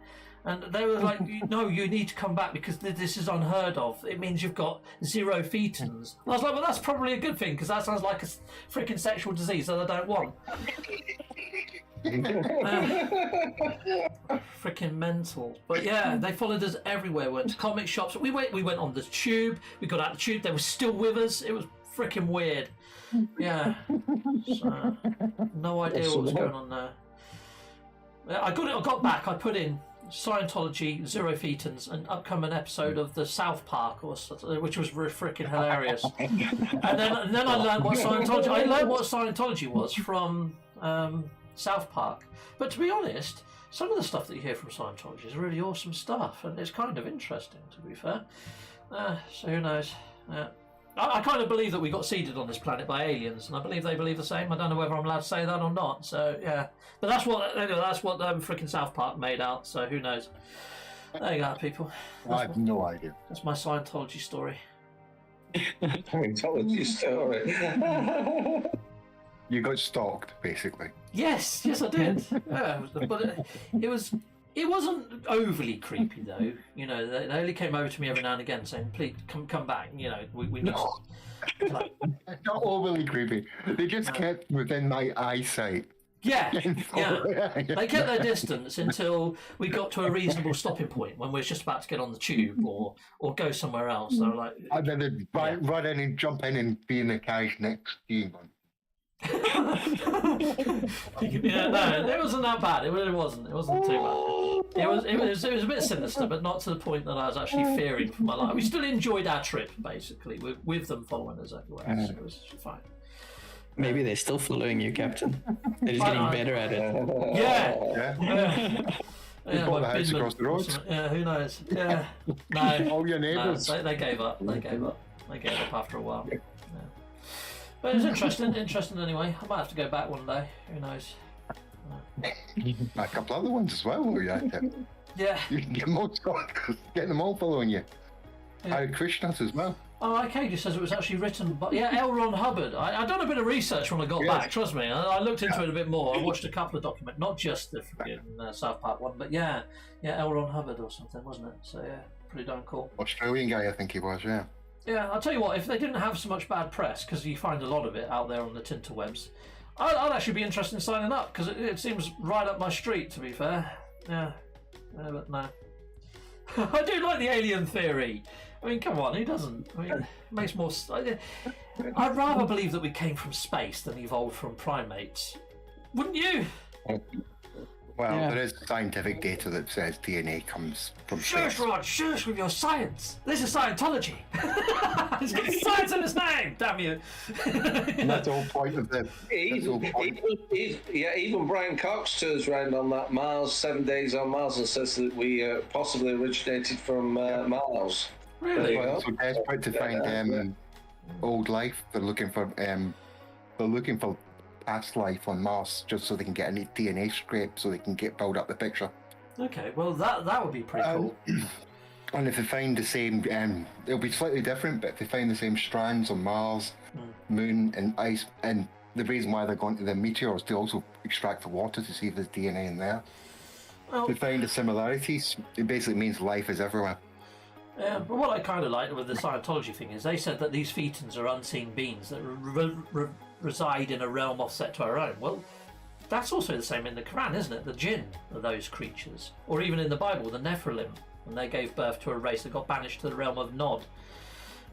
And they were like, "No, you need to come back because this is unheard of. It means you've got 0 fetons." And I was like, "Well, that's probably a good thing because that sounds like a freaking sexual disease that I don't want." Freaking mental. But yeah, they followed us everywhere. We went to comic shops. We went on the tube. We got out the tube. They were still with us. It was freaking weird. Yeah. So, no idea what was going on there. I got back. I put in Scientology, 0 fetons, an upcoming episode of the South Park, which was freaking hilarious. and then I learned what Scientology was from South Park. But to be honest, some of the stuff that you hear from Scientology is really awesome stuff, and it's kind of interesting, to be fair. So who knows? I kind of believe that we got seeded on this planet by aliens, and I believe they believe the same. I don't know whether I'm allowed to say that or not. So yeah, but that's what freaking South Park made out. So who knows? There you go, people. I have no idea. That's my Scientology story. Scientology story. You got stalked, basically. Yes, I did. Yeah, but it wasn't overly creepy though. You know, they only came over to me every now and again saying, "Please come back." You know, we need. No. Like, Not overly creepy. They just kept within my eyesight. yeah. They kept their distance until we got to a reasonable stopping point when we were just about to get on the tube or go somewhere else. So like, And then they'd run in and jump in and be in the carriage next to you. yeah, no, it wasn't that bad. It wasn't too bad. It was a bit sinister, but not to the point that I was actually fearing for my life. We still enjoyed our trip, basically, with them following us everywhere. So it was fine. Maybe they're still following you, Captain. They're just getting better at it. Yeah. Yeah, bought the house across the road. Yeah, who knows? Yeah. No. All your neighbours. No, they gave up. They gave up after a while. Yeah. But it was interesting anyway. I might have to go back one day. Who knows? A couple other ones as well. Yeah. You can get them all following you. Hare Krishnas as well. Oh, okay, just says it was actually written by L. Ron Hubbard. I done a bit of research when I got back, trust me. I looked into it a bit more. I watched a couple of documents, not just the freaking South Park one, but yeah, L. Ron Hubbard or something, wasn't it? So yeah, pretty darn cool. Australian guy, I think he was, yeah. Yeah, I'll tell you what, if they didn't have so much bad press, because you find a lot of it out there on the tinterwebs, I'd actually be interested in signing up, because it seems right up my street, to be fair. Yeah, but no. I do like the alien theory. I mean, come on, who doesn't? I mean, it makes more... I'd rather believe that we came from space than evolved from primates. Wouldn't you? Well, there is scientific data that says DNA comes from space. Shush, Rod, shush with your science. This is Scientology. It's got science in its name, damn you. And that's the whole point of this. Even Brian Cox turns around on that Mars, 7 days on Mars, and says that we possibly originated from Mars. Really? They're so desperate to find old life. They're looking for past life on Mars just so they can get a DNA scrape so they can build up the picture. Okay, well that would be pretty cool. And if they find the same, it'll be slightly different, but if they find the same strands on Mars, Moon, and ice, and the reason why they're going to the meteors to also extract the water to see if there's DNA in there. Well, if they find the similarities, it basically means life is everywhere. Yeah, but what I kind of like with the Scientology thing is they said that these Thetans are unseen beings that reside in a realm offset to our own. Well, that's also the same in the Quran, isn't it? The jinn are those creatures. Or even in the Bible, the Nephilim, when they gave birth to a race that got banished to the realm of Nod.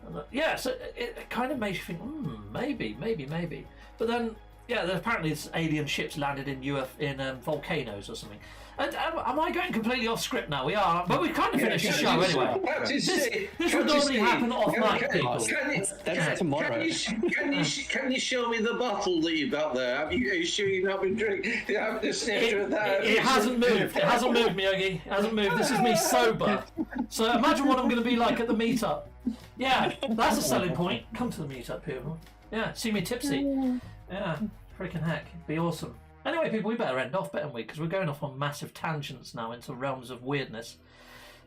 And, so it kind of makes you think, maybe. But then, apparently this alien ships landed in volcanoes or something. And am I going completely off script now? We are, but we kind of finished the show anyway. This would normally happen off mic, people. That's tomorrow. Can you show me the bottle that you've got there? Are you sure you've not been drinking? You haven't just sniffed with that? It hasn't moved. It hasn't moved, Miyogi. It hasn't moved. This is me sober. So imagine what I'm going to be like at the meetup. Yeah, that's a selling point. Come to the meetup, people. Yeah, see me tipsy. Yeah, freaking heck. It'd be awesome. Anyway, people, we better end off, better we? Because we're going off on massive tangents now into realms of weirdness.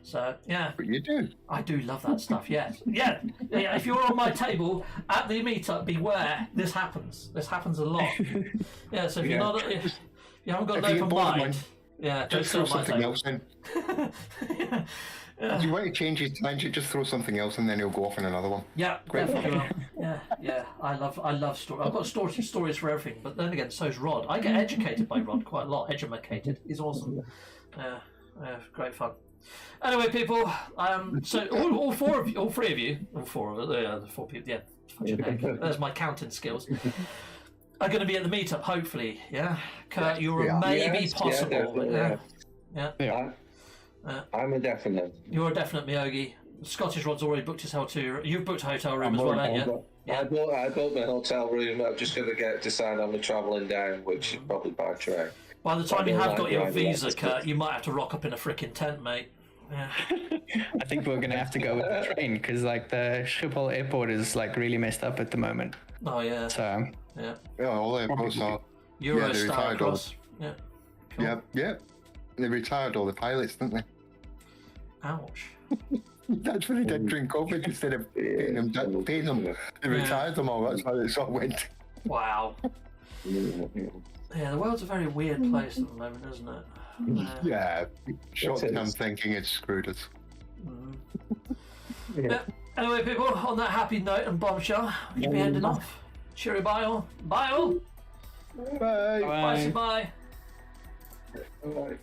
So, yeah. But you do. I do love that stuff, yes. Yeah. If you're on my table at the meetup, beware. This happens. This happens a lot. Yeah, so if you're not... If you haven't got an open mind... just throw something else in. If you want to change his tangent, just throw something else and then he'll go off in another one. Yeah, definitely will. Yeah. I love stories. I've got stories for everything, but then again, so's Rod. I get educated by Rod quite a lot. Edumacated. He's awesome. Great fun. Anyway, people, so all three of you, the four people, there's my counting skills, are going to be at the meetup, hopefully, yeah? Kurt, you're a maybe possible. Yeah. I'm a definite. You're a definite, Miyogi. Scottish Rod's already booked his hotel. You've booked a hotel room as well, haven't you? I bought my hotel room. I'm just going to decide on the travelling down, which is probably by train. By the time you have got your visa, Kurt, you might have to rock up in a frickin' tent, mate. Yeah. I think we're gonna have to go with the train because like the Schiphol airport is like really messed up at the moment. Oh yeah. So yeah. Yeah, all airports are. Eurostar across. Yeah. Cool. Yep. They retired all the pilots, didn't they? Ouch. That's what they did during COVID. Instead of paying them, they retired them all. That's how it all went. Wow. Yeah, the world's a very weird place at the moment, isn't it? Yeah, short-term thinking has screwed us. Yeah. Anyway, people, on that happy note and bombshell, we should be ending off. Cheerio, bye all. Bye all. Bye. Bye. Bye. Bye.